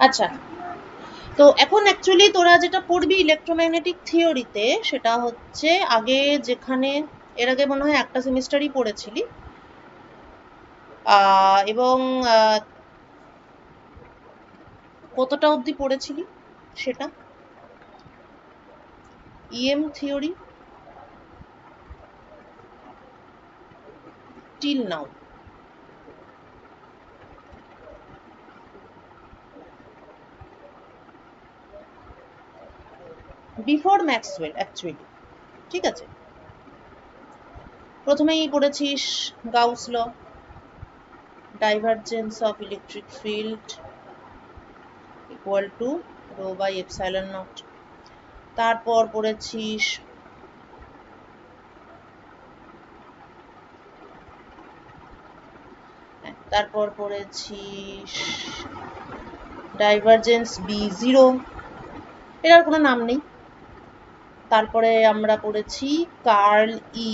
আচ্ছা, তো এখন অ্যাকচুয়ালি তোরা যেটা পড়বি ইলেকট্রোম্যাগনেটিক থিওরিতে, সেটা হচ্ছে আগে যেখানে এর আগে মনে হয় একটা সেমিস্টারই পড়েছিলি, এবং কতটা অবধি পড়েছিলি সেটা EM theory till now? Before Maxwell actually, ঠিক আছে। প্রথমেই পড়েছিস Gauss law, divergence of electric field equal to rho by epsilon naught. তারপর পড়েছিস তারপর পড়েছিস ডাইভারজেন্স বি জিরো, এটার কোনো নাম নেই। তারপরে আমরা পড়েছি curl E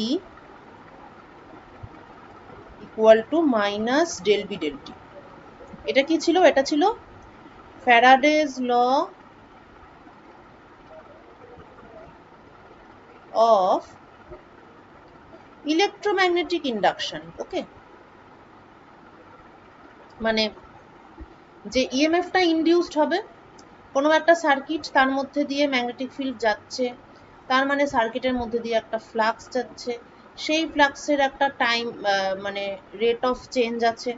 equal to minus del B del t. এটা কি ছিল? এটা ছিল Faraday's law of electromagnetic induction. Okay, মানে যে ইএমএফটা ইনডিউসড হবে কোনো একটা সার্কিট, তার মধ্যে দিয়ে ম্যাগনেটিক ফিল্ড যাচ্ছে, তার মানে সার্কিটের মধ্যে দিয়ে একটা ফ্লাক্স যাচ্ছে, সেই ফ্লাক্সের একটা টাইম মানে রেট অফ চেঞ্জ আছে,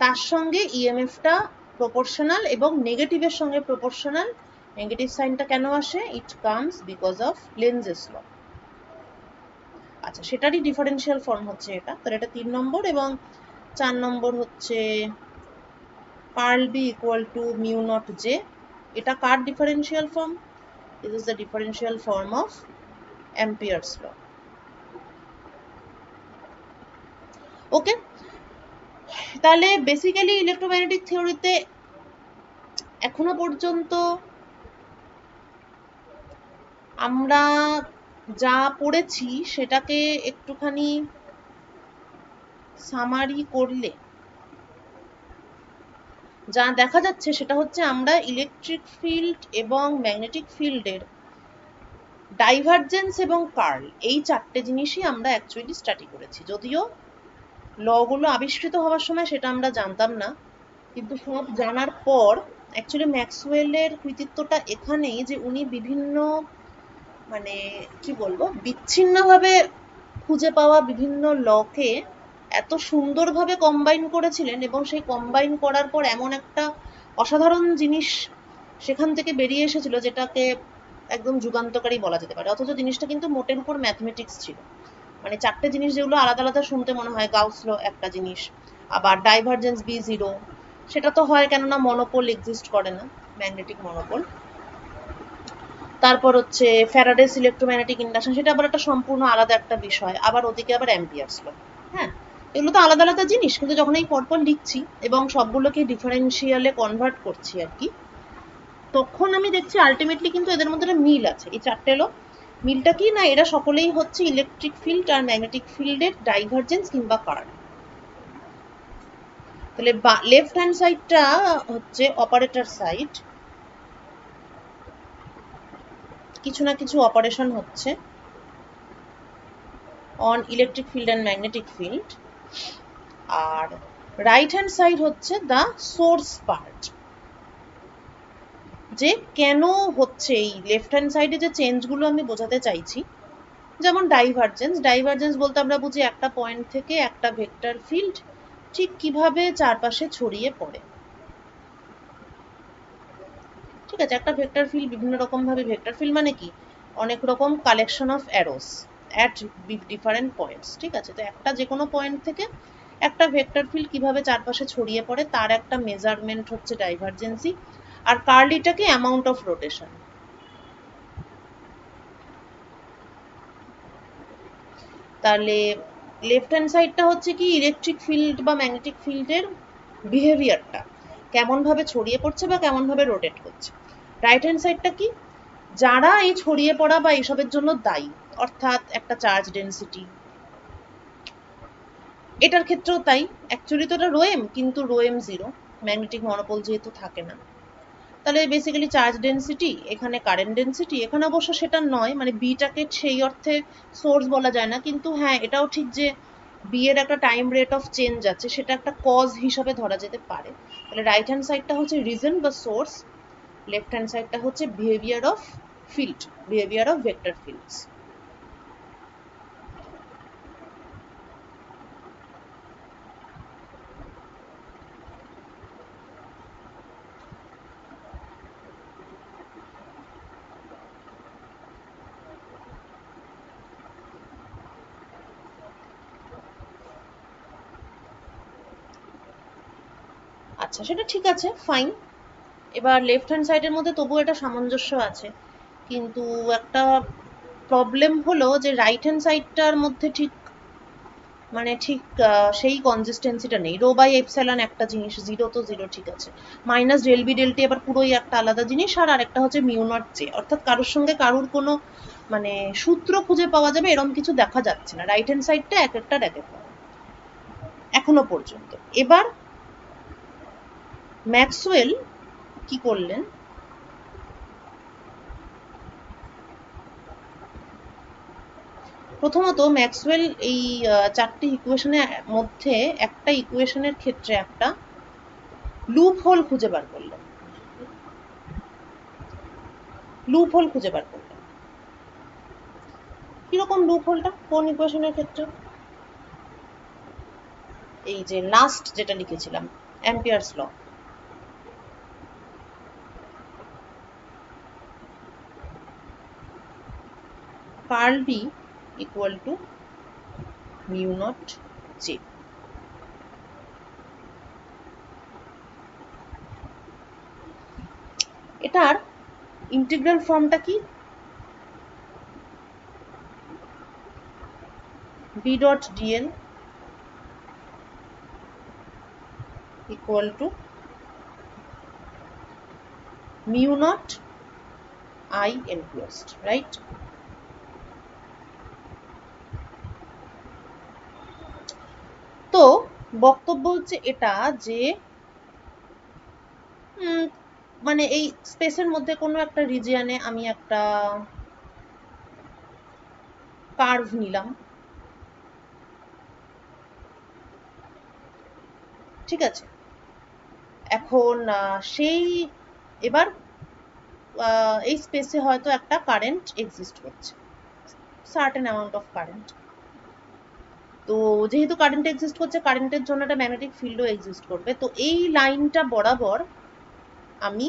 তার সঙ্গে ইএমএফটা প্রপোর্শনাল এবং নেগেটিভের সঙ্গে প্রপোর্শনাল। নেগেটিভ সাইনটা কেন আসে? ইট কামস বিকজ অফ লেনজেস ল। আচ্ছা, সেটারই ডিফারেন্সিয়াল ফর্ম হচ্ছে এটা। তাহলে এটা 3 নম্বর, এবং 4 নম্বর হচ্ছে curl B equal to mu naught J. এটা কার differential form? This is the differential form of Ampere's law. Okay, তাহলে বেসিক্যালি ইলেকট্রোম্যাগনেটিক থিওরিতে এখনো পর্যন্ত আমরা যা পড়েছি সেটাকে একটুখানি সামারি করলে যা দেখা যাচ্ছে সেটা হচ্ছে আমরা ইলেকট্রিক ফিল্ড এবং ম্যাগনেটিক ফিল্ডের ডাইভারজেন্স এবং কার্ল, এই চারটে জিনিসই আমরা অ্যাকচুয়ালি স্টাডি করেছি। যদিও লগুলো আবিষ্কৃত হওয়ার সময় সেটা আমরা জানতাম না, কিন্তু সব জানার পর অ্যাকচুয়ালি ম্যাক্সওয়েলের কৃতিত্বটা এখানেই যে উনি বিভিন্ন মানে কি বলবো বিচ্ছিন্নভাবে খুঁজে পাওয়া বিভিন্ন লকে এত সুন্দরভাবে কম্বাইন করেছিলেন, এবং সেই কম্বাইন করার পর এমন একটা অসাধারণ জিনিস সেখান থেকে বেরিয়ে এসেছিল যেটাকে একদম যুগান্তকারী বলা যেতে পারে। অথচ জিনিসটা কিন্তু মোটের উপর ম্যাথমেটিক্স ছিল। মানে চারটে জিনিস যেগুলো আলাদা আলাদা শুনতে মনে হয়, গাউস ল একটা জিনিস, আবার ডাইভারজেন্স বি জিরো, সেটা তো হয় কেননা মনোপোল এক্সিস্ট করে না, ম্যাগনেটিক মনোপোল। তারপর হচ্ছে ফ্যারাডেস ইলেকট্রোম্যাগনেটিক ইন্ডাকশন, সেটা আবার একটা সম্পূর্ণ আলাদা একটা বিষয়। আবার ওদিকে আবার অ্যাম্পিয়ার্স ল। হ্যাঁ, এগুলো তো আলাদা আলাদা জিনিস, কিন্তু যখন এই পরপর লিখছি এবং সবগুলোকে ডিফারেন্সিয়ালে কনভার্ট করছি আর কি, তখন আমি দেখছি আলটিমেটলি কিন্তু এদের মধ্যে একটা মিল আছে। এই চারটে ল মিলটা কি না, এরা সকলেই হচ্ছে ইলেকট্রিক ফিল্ড আর ম্যাগনেটিক ফিল্ডের ডাইভারজেন্স কিংবা কার্ল। তাহলে লেফট হ্যান্ড সাইডটা হচ্ছে অপারেটর সাইড, কিছু না কিছু অপারেশন হচ্ছে on electric field and magnetic field, আর রাইট হ্যান্ড সাইড হচ্ছে দ্য সোর্স পার্ট, যে কেন হচ্ছে এই লেফট হ্যান্ড সাইডে যে চেঞ্জগুলো আমি বোঝাতে চাইছি। যেমন ডাইভারজেন্স, ডাইভারজেন্স বলতে আমরা বুঝি একটা পয়েন্ট থেকে একটা ভেক্টর ফিল্ড ঠিক কিভাবে চারপাশে ছড়িয়ে পড়ে। ঠিক আছে, একটা ভেক্টর ফিল্ড বিভিন্ন রকম ভাবে, ভেক্টর ফিল্ড মানে কি অনেক রকম collection of arrows at different points. ঠিক আছে, তো একটা যে কোনো পয়েন্ট থেকে একটা ভেক্টর ফিল্ড কিভাবে চারপাশে ছড়িয়ে পড়ে তার একটা মেজারমেন্ট হচ্ছে ডাইভারজেন্সি, আর কার্লিটাকে অ্যামাউন্ট অফ রোটেশন। তাহলে লেফট হ্যান্ড সাইডটা হচ্ছে কি ইলেকট্রিক ফিল্ড বা ম্যাগনেটিক ফিল্ডের বিহেভিয়ারটা কেমন ভাবে ছড়িয়ে পড়ছে বা কেমন ভাবে রোটেট করছে। রাইট হ্যান্ড সাইডটা কি, যারা এই ছড়িয়ে পড়া বা এসবের জন্য দায়ী, অর্থাৎ একটা চার্জ ডেন্সিটি। এটার ক্ষেত্রেও তাই, অ্যাকচুয়ালি তো এটা রো এম, কিন্তু rho M zero. Magnetic monopole যেহেতু থাকে না, তাহলে বেসিক্যালি চার্জ ডেন্সিটি, এখানে কারেন্ট ডেন্সিটি, এখানে অবশ্য সেটা নয়, মানে বিটাকে সেই অর্থে সোর্স বলা যায় না, কিন্তু হ্যাঁ এটাও ঠিক যে বি এর একটা টাইম রেট অফ চেঞ্জ আছে, সেটা একটা কজ হিসাবে ধরা যেতে পারে। তাহলে রাইট হ্যান্ড সাইডটা হচ্ছে রিজন বা সোর্স, লেফট হ্যান্ড সাইডটা হচ্ছে behaviour of field, behaviour of vector fields. আচ্ছা, সেটা ঠিক আছে, ফাইন। এবার লেফট হ্যান্ড সাইডের মধ্যে তবুও এটা সামঞ্জস্য আছে, কিন্তু একটা প্রবলেম হলো যে রাইট হ্যান্ড সাইডটার মধ্যে ঠিক মানে ঠিক সেই কনসিস্টেন্সিটা নেই। রো বাই এপসাইলন একটা জিনিস, জিরো তো জিরো, ঠিক আছে, minus del B del t আবার পুরোই একটা আলাদা জিনিস, আর আরেকটা হচ্ছে মিউ নট জে, অর্থাৎ কারোর সঙ্গে কারোর কোনো মানে সূত্র খুঁজে পাওয়া যাবে এরকম কিছু দেখা যাচ্ছে না। রাইট হ্যান্ড সাইডটা এক একটার এক এক এখনো পর্যন্ত। এবার ম্যাক্সওয়েল কি করলেন, প্রথমত ম্যাক্সওয়েল এই চারটি ইকুয়েশনের মধ্যে একটা ইকুয়েশনের ক্ষেত্রে একটা লুপ হোল খুঁজে বার করলেন, লুপ হোল খুঁজে বার করলেন। কিরকম লুপ হোলটা, কোন ইকুয়েশনের ক্ষেত্রে? এই যে লাস্ট যেটা লিখেছিলাম, Ampere's law, curl B equal to mu naught J. এটার ইন্টিগ্রাল ফর্মটা কি? B dot d l equal to mu naught I enclosed, right? তো বক্তব্য হচ্ছে এটা যে মানে এই স্পেসের মধ্যে কোনো একটা রিজিয়নে আমি একটা কার্ভ নিলাম, ঠিক আছে, এখন সেই এবার এই স্পেসে হয়তো একটা কারেন্ট এক্সিস্ট করছে, সার্টেন অ্যামাউন্ট অফ কারেন্ট। তো যেহেতু কারেন্ট এক্সিস্ট করছে, কারেন্টের জন্য একটা ম্যাগনেটিক ফিল্ডও এক্সিস্ট করবে। তো এই লাইনটা বরাবর আমি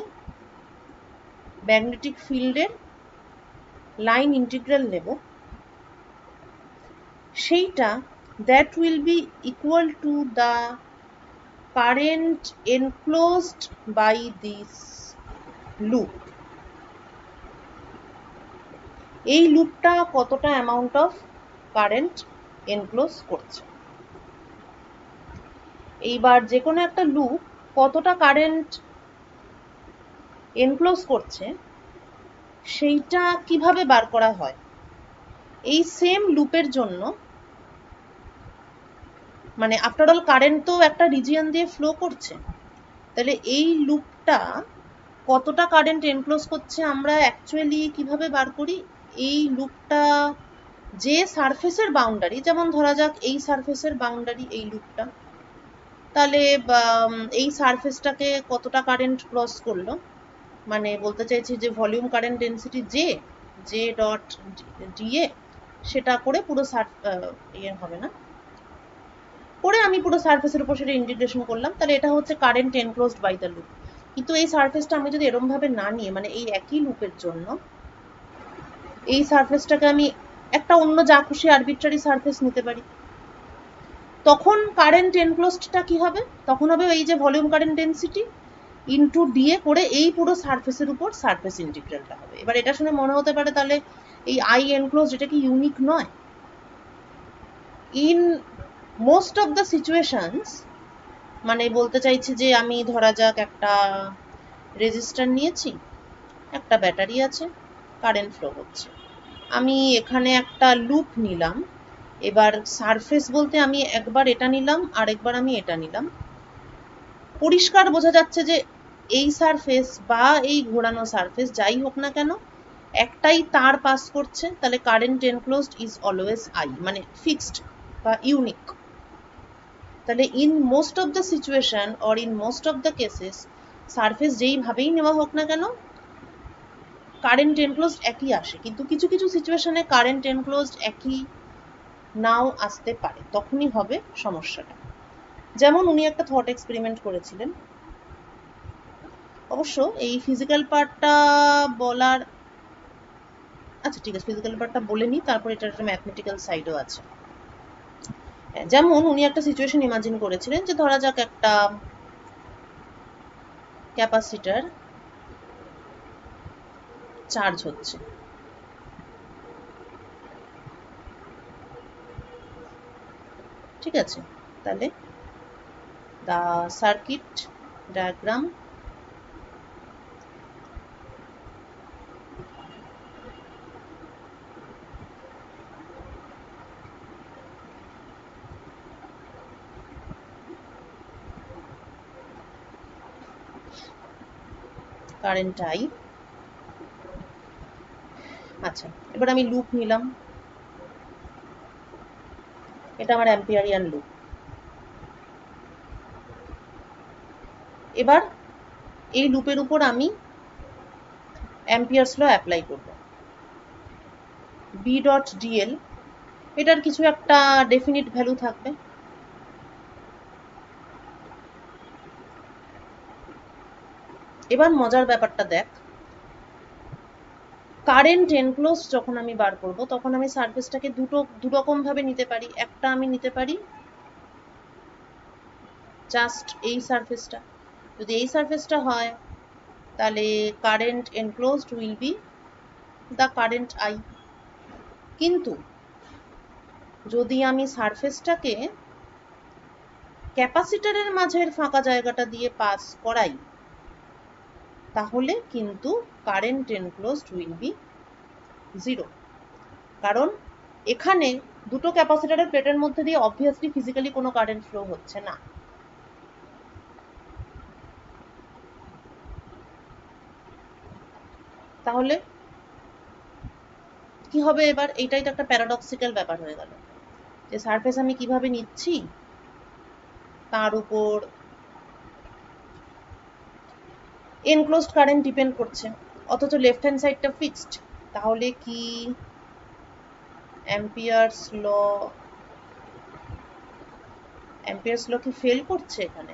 ম্যাগনেটিক ফিল্ডের লাইন ইন্টিগ্রাল নেব, সেইটা that will be equal to the current enclosed by this loop. এই লুপটা কতটা অ্যামাউন্ট অফ কারেন্ট এনক্লোজ করছে। এইবার যে কোনো একটা লুপ কতটা কারেন্ট এনক্লোজ করছে সেইটা কিভাবে বার করা হয়? এই সেম লুপের জন্য, মানে আফটার অল কারেন্ট তো একটা রিজিয়ন দিয়ে ফ্লো করছে, তাহলে এই লুপটা কতটা কারেন্ট এনক্লোজ করছে আমরা অ্যাকচুয়ালি কিভাবে বার করি? এই লুপটা যে সারফেসের বাউন্ডারি, যেমন ধরা যাক এই সারফেসের বাউন্ডারি এই লুপটা, তাহলে এই সারফেসটাকে কতটা কারেন্ট ক্রস করলো, মানে বলতে চাইছি যে volume current density J, J dot DA, সেটা করে পুরো ইয়ে হবে না, করে আমি পুরো সারফেসের উপর সেটা ইন্টিগ্রেশন করলাম, তাহলে এটা হচ্ছে current enclosed by the loop. কিন্তু এই সারফেসটা আমি যদি এরকম ভাবে না নিয়ে, মানে এই একই লুপের জন্য এই সারফেসটাকে আমি একটা অন্য যা খুশি আরবিট্রারি সারফেস নিতে পারি, তখন কারেন্ট এনক্লোজডটা কি হবে? তখন হবে এই যে volume current density into DA করে এই পুরো সারফেসের উপর সারফেস ইন্টিগ্রালটা হবে। এবার এটা শুনে মনে হতে পারে তাহলে এই আই এনক্লোজড এটা কি ইউনিক নয়? In most of the situations, মানে বলতে চাইছি যে আমি ধরা যাক একটা রেজিস্টর নিয়েছি, একটা ব্যাটারি আছে, কারেন্ট ফ্লো হচ্ছে, আমি এখানে একটা লুপ নিলাম, এবার সারফেস বলতে আমি একবার এটা নিলাম আর একবার আমি এটা নিলাম, পরিষ্কার বোঝা যাচ্ছে যে এই সারফেস বা এই ঘোরানো সারফেস যাই হোক না কেন একটাই তার পাস করছে, তাহলে current enclosed is always I, মানে ফিক্সড বা ইউনিক। তাহলে in most of the situation or in most of the cases surface যেইভাবেই নেওয়া হোক না কেন কারেন্ট এনক্লোজড একই আসে। কিন্তু কিছু কিছু সিচুয়েশনে কারেন্ট এনক্লোজড একই নাও আসতে পারে, তখনই হবে সমস্যাটা। যেমন উনি একটা থট এক্সপেরিমেন্ট করেছিলেন, অবশ্য এই ফিজিক্যাল পার্টটা বলার, আচ্ছা ঠিক আছে ফিজিক্যাল পার্টটা বলে নিই, তারপর এটার একটা ম্যাথমেটিক্যাল সাইডও আছে। যেমন উনি একটা সিচুয়েশন ইমাজিন করেছিলেন যে ধরা যাক একটা ক্যাপাসিটর চার্জ হচ্ছে, ঠিক আছে? তাহলে the circuit diagram current I. আচ্ছা এবার আমি লুপ নিলাম, এটা আমার অ্যাম্পিয়ারিয়ান লুপ। এবার এই লুপের উপর আমি অ্যাম্পিয়ার্স ল অ্যাপ্লাই করব। বি ডট ডিএল, এটার কিছু একটা ডেফিনিট ভ্যালু থাকবে। এবার মজার ব্যাপারটা দেখ, কারেন্ট এনক্লোজ যখন আমি বার করব তখন আমি সারফেসটাকে দুরকম ভাবে নিতে পারি। একটা আমি নিতে পারি জাস্ট এই সারফেসটা, যদি এই সারফেসটা হয় তাহলে current enclosed will be the current I. কিন্তু যদি আমি সারফেসটাকে ক্যাপাসিটরের মাঝের ফাঁকা জায়গাটা দিয়ে পাস করাই তাহলে কিন্তু current enclosed will be zero. কারণ এখানে দুটো ক্যাপাসিটরের প্লেটের মধ্যে দিয়ে অবভিয়াসলি ফিজিক্যালি কোনো কারেন্ট ফ্লো হচ্ছে না। তাহলে কি হবে এবার? এইটাই তো একটা প্যারাডক্সিক্যাল ব্যাপার হয়ে গেল যে সারফেস আমি কিভাবে নিচ্ছি তার উপর এনক্লোজড কারেন্ট ডিপেন্ড করছে, অথচ লেফট হ্যান্ড সাইডটা ফিক্সড। তাহলে কি অ্যাম্পিয়ার্স ল কি ফেল করছে এখানে?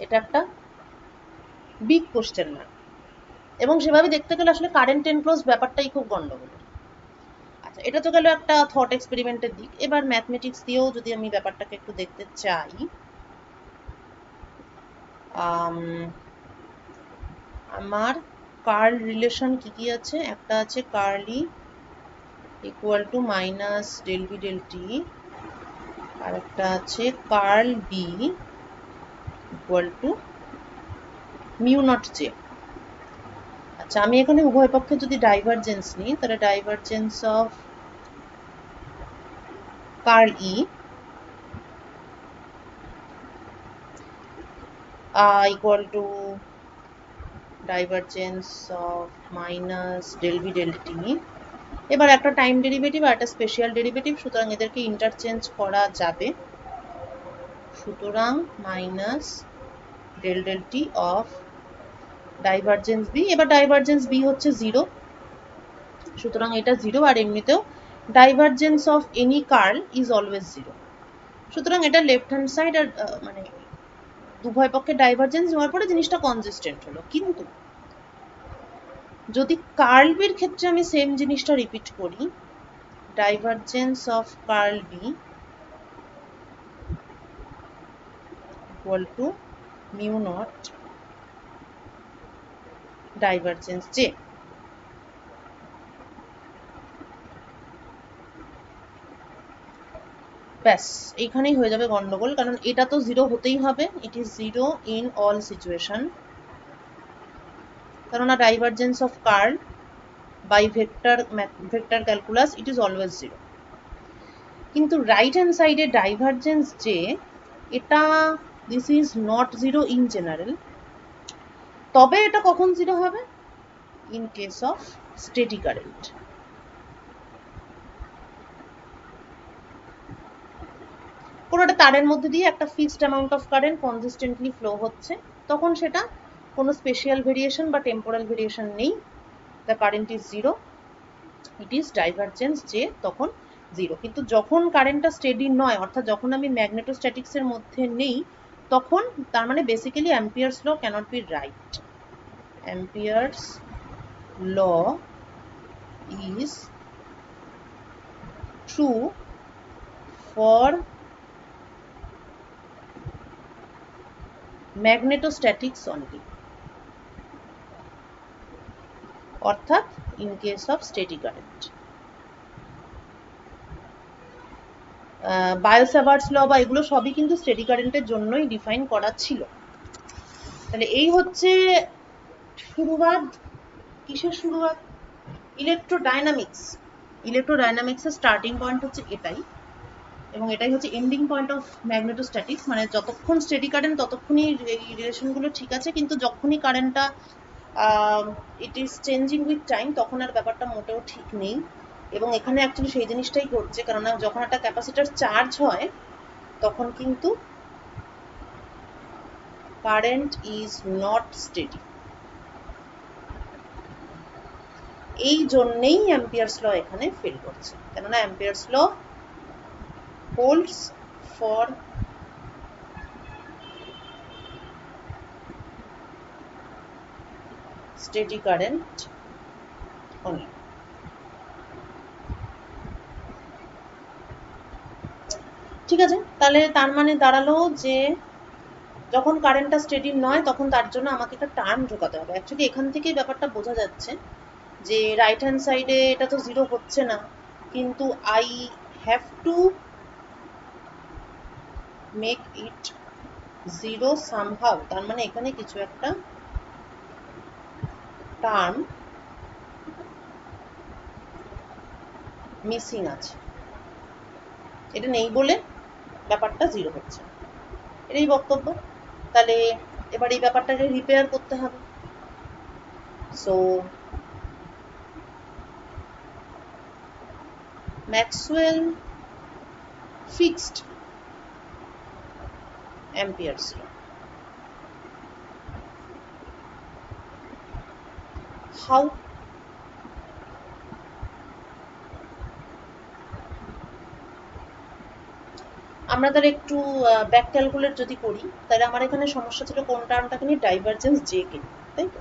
এটা একটা বিগ কোশ্চেন মার্ক, এবং সেভাবে দেখতে গেলে আসলে কারেন্ট এনক্লোজ ব্যাপারটাই খুব গন্ডগোল। আচ্ছা এটা তো গেল একটা থট এক্সপেরিমেন্টের দিক। এবার ম্যাথমেটিক্স দিয়েও যদি আমি ব্যাপারটাকে একটু দেখতে চাই, আমার কার্ল রিলেশন কি কি আছে? একটা আছে curl E equal to minus del B del T, আর একটা আছে curl B equal to mu naught J. আচ্ছা আমি এখানে উভয় পক্ষে যদি ডাইভারজেন্স নিই তাহলে divergence of curl E equal to divergence of minus del v del t। এবার একটা টাইম ডেরিভেটিভ আর একটা স্পেশাল ডেরিভেটিভ, সুতরাং এদেরকে ইন্টারচেঞ্জ করা যাবে। সুতরাং minus del del t of divergence B. এবার ডাইভারজেন্স বি হচ্ছে জিরো, সুতরাং এটা জিরো। আর এমনিতেও divergence of any curl is always zero, সুতরাং এটা লেফট হ্যান্ড সাইড আর মানে উভয় পক্ষে ডাইভারজেন্স নেওয়ার পরে জিনিসটা কনসিস্টেন্ট হলো। কিন্তু যদি কার্ল বির ক্ষেত্রে আমি সেম জিনিসটা রিপিট করি, divergence of curl B equal to mu naught divergence J. ব্যাস এইখানেই হয়ে যাবে গন্ডগোল, কারণ এটা তো জিরো হতেই হবে, it is zero in all situation, কেননা divergence of curl by vector calculus it is always zero. কিন্তু রাইট হ্যান্ড সাইডে ডাইভারজেন্স যে, এটা this is not zero in general. তবে এটা কখন জিরো হবে? In case of steady current. কোনো একটা তারের মধ্যে দিয়ে একটা fixed amount of current consistently flow হচ্ছে, তখন সেটা কোনো স্পেশাল ভেরিয়েশন বা টেম্পোরাল ভেরিয়েশন নেই, the current is zero, it is divergence যে তখন জিরো। কিন্তু যখন কারেন্টটা স্টেডি নয়, অর্থাৎ যখন আমি ম্যাগনেটোস্ট্যাটিক্সের মধ্যে নেই, তখন তার মানে basically Ampere's law can't be right. Ampere's law is true for magnetostatics only, অর্থাৎ in case of steady current. Biot Savart's law বা এগুলো সবই কিন্তু স্টেডি কারেন্টের জন্যই ডিফাইন করা ছিল। তাহলে এই হচ্ছে শুরুয়াত। কিসের শুরুয়াত? ইলেকট্রোডাইনামিক্স। ইলেকট্রোডাইনামিক্সের স্টার্টিং পয়েন্ট হচ্ছে এটাই, এবং এটাই হচ্ছে এন্ডিং পয়েন্ট অফ ম্যাগনেটোস্ট্যাটিক্স। মানে যতক্ষণ স্টেডি কারেন্ট ততক্ষণই এই রিলেশনগুলো ঠিক আছে, কিন্তু যখনই কারেন্টটা it is changing with time, তখন আর ব্যাপারটা মোটেও ঠিক নেই। এবং এখানে অ্যাকচুয়ালি সেই জিনিসটাই ঘটছে, কেননা যখন একটা ক্যাপাসিটার চার্জ হয় তখন কিন্তু কারেন্ট ইজ নট স্টেডি। এই জন্যেই অ্যাম্পিয়ার্স ল এখানে ফেল করছে, কেননা Ampere's law holds for steady current only. ঠিক আছে, তাহলে তার মানে দাঁড়ালো যে যখন কারেন্টটা স্টেডি নয় তখন তার জন্য আমাকে একটা টার্ম ঢোকাতে হবে। অ্যাকচুয়ালি এখান থেকেই ব্যাপারটা বোঝা যাচ্ছে যে রাইট হ্যান্ড সাইডে এটা তো জিরো হচ্ছে না, কিন্তু I have to make it zero somehow. তার মানে এখানে কিছু একটা টার্ম মিসিং আছে, এটা নেই বলে ব্যাপারটা জিরো হচ্ছে, এটাই বক্তব্য। তাহলে এবার এই ব্যাপারটাকে রিপেয়ার করতে হবে। So Maxwell fixed Ampere's law. How? আমরা তাহলে একটু ব্যাক ক্যালকুলেট যদি করি, তাহলে আমার এখানে সমস্যা ছিল কোন টার্মটাকে নিয়ে, ডাইভারজেন্স জে কে, তাই তো?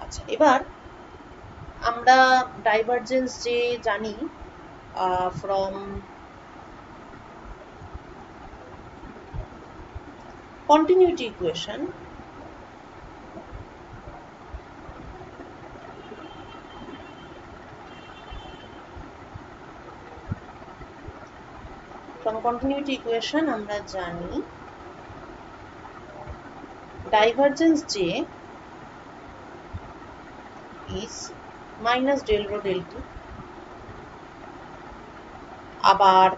আচ্ছা, এবার আমরা ডাইভারজেন্স যে জানি from continuity equation. From continuity equation আমরা জানি divergence J is minus del rho del t। আবার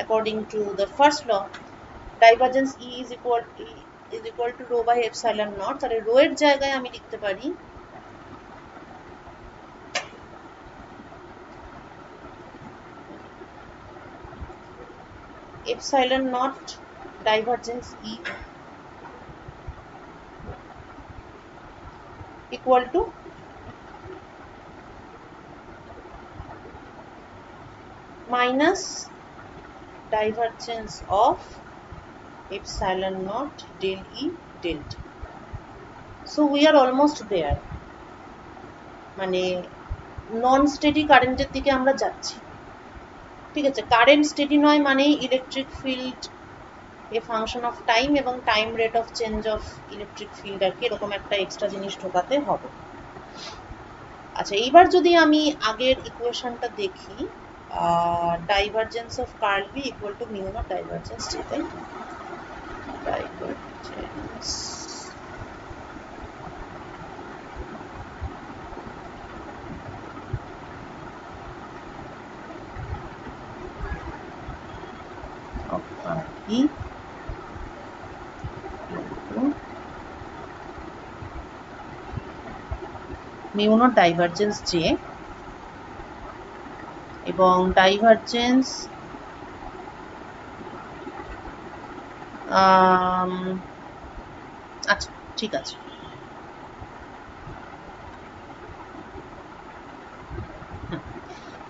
according to the first law, divergence E is equal to rho by epsilon naught। তাহলে রো এর জায়গায় আমি লিখতে পারি epsilon naught divergence E equal to minus divergence of epsilon naught del E del T। So we are almost there, মানে নন steady কারেন্টের দিকে আমরা যাচ্ছি। ঠিক আছে, কারেন্ট স্টেডি নয় মানেই electric field a function of time এবং time rate of change of electric field আর কি, এরকম একটা এক্সট্রা জিনিস ঢোকাতে হবে। আচ্ছা, এইবার যদি আমি আগের ইকুয়েশনটা দেখি, divergence of curl B equal to mu naught divergence J, তাই তো? Divergence RB mu naught divergence J এবং ডাইভারজেন্স আচ্ছা ঠিক আছে,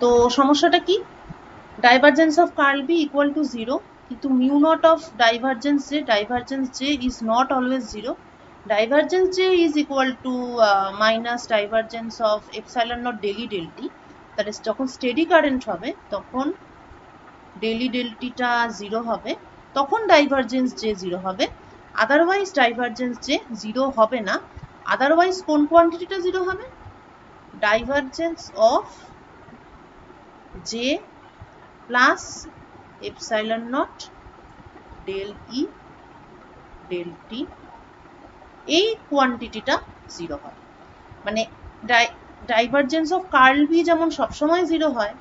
তো সমস্যাটা কি, divergence of curl B equal to 0, কিন্তু mu naught of divergence J is not always 0, divergence J is equal to minus divergence of epsilon naught del E del t, that is যখন steady current হবে তখন ডেলি ডেলটিটা 0 হবে, তখন divergence J 0 হবে, otherwise divergence J 0 হবে না। Otherwise কোন কোয়ান্টিটিটা 0 হবে, divergence of J plus epsilon naught del E del t, এই কোয়ান্টিটিটা 0 হয়। মানে ডাইভারজেন্স অফ কার্ল বি যেমন সবসময় 0 হয়,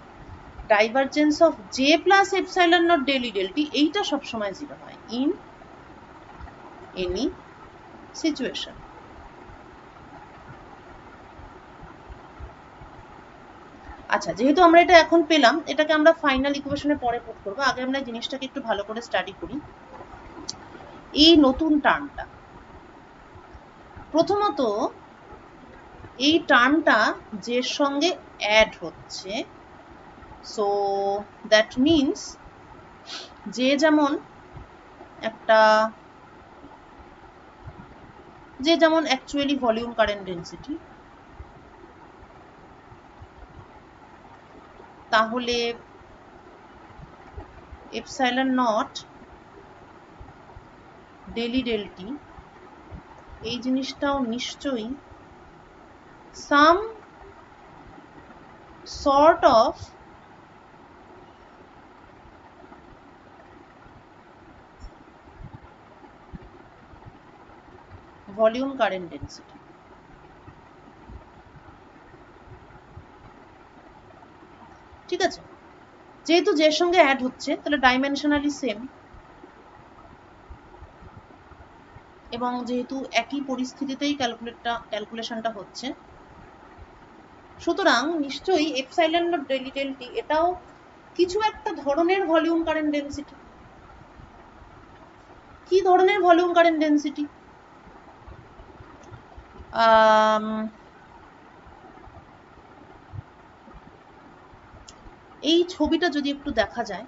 divergence of J plus epsilon naught del E del t এইটা সবসময় 0 হয় ইন এনি সিচুয়েশন। আচ্ছা, যেহেতু আমরা এটা এখন পেলাম, এটাকে আমরা ফাইনাল ইকুয়েশনে পরে পুট করব, আগে আমরা জিনিসটাকে একটু ভালো করে স্টাডি করি। এই নতুন টার্মটা, প্রথমত এই টার্মটা J-র সঙ্গে অ্যাড হচ্ছে, সো দ্যাট মিনস J যেমন অ্যাকচুয়ালি ভলিউম কারেন্ট ডেন্সিটি, তাহলে এপসাইলন নট ডেলি ডেলটি এই জিনিসটাও নিশ্চয়ই some sort of volume current density. ঠিক আছে, যেহেতু J-র সঙ্গে অ্যাড হচ্ছে তাহলে ডাইমেনশনালি সেম, এবং যেহেতু একই পরিস্থিতিতেই ক্যালকুলেশনটা হচ্ছে, সুতরাং নিশ্চয়ই এপসাইলন নট ডেলি ডেলটি এটাও কিছু একটা ধরনের ভলিউম কারেন্ট ডেন্সিটি। কি ধরনের ভলিউম কারেন্ট ডেন্সিটি, এই ছবিটা যদি একটু দেখা যায়,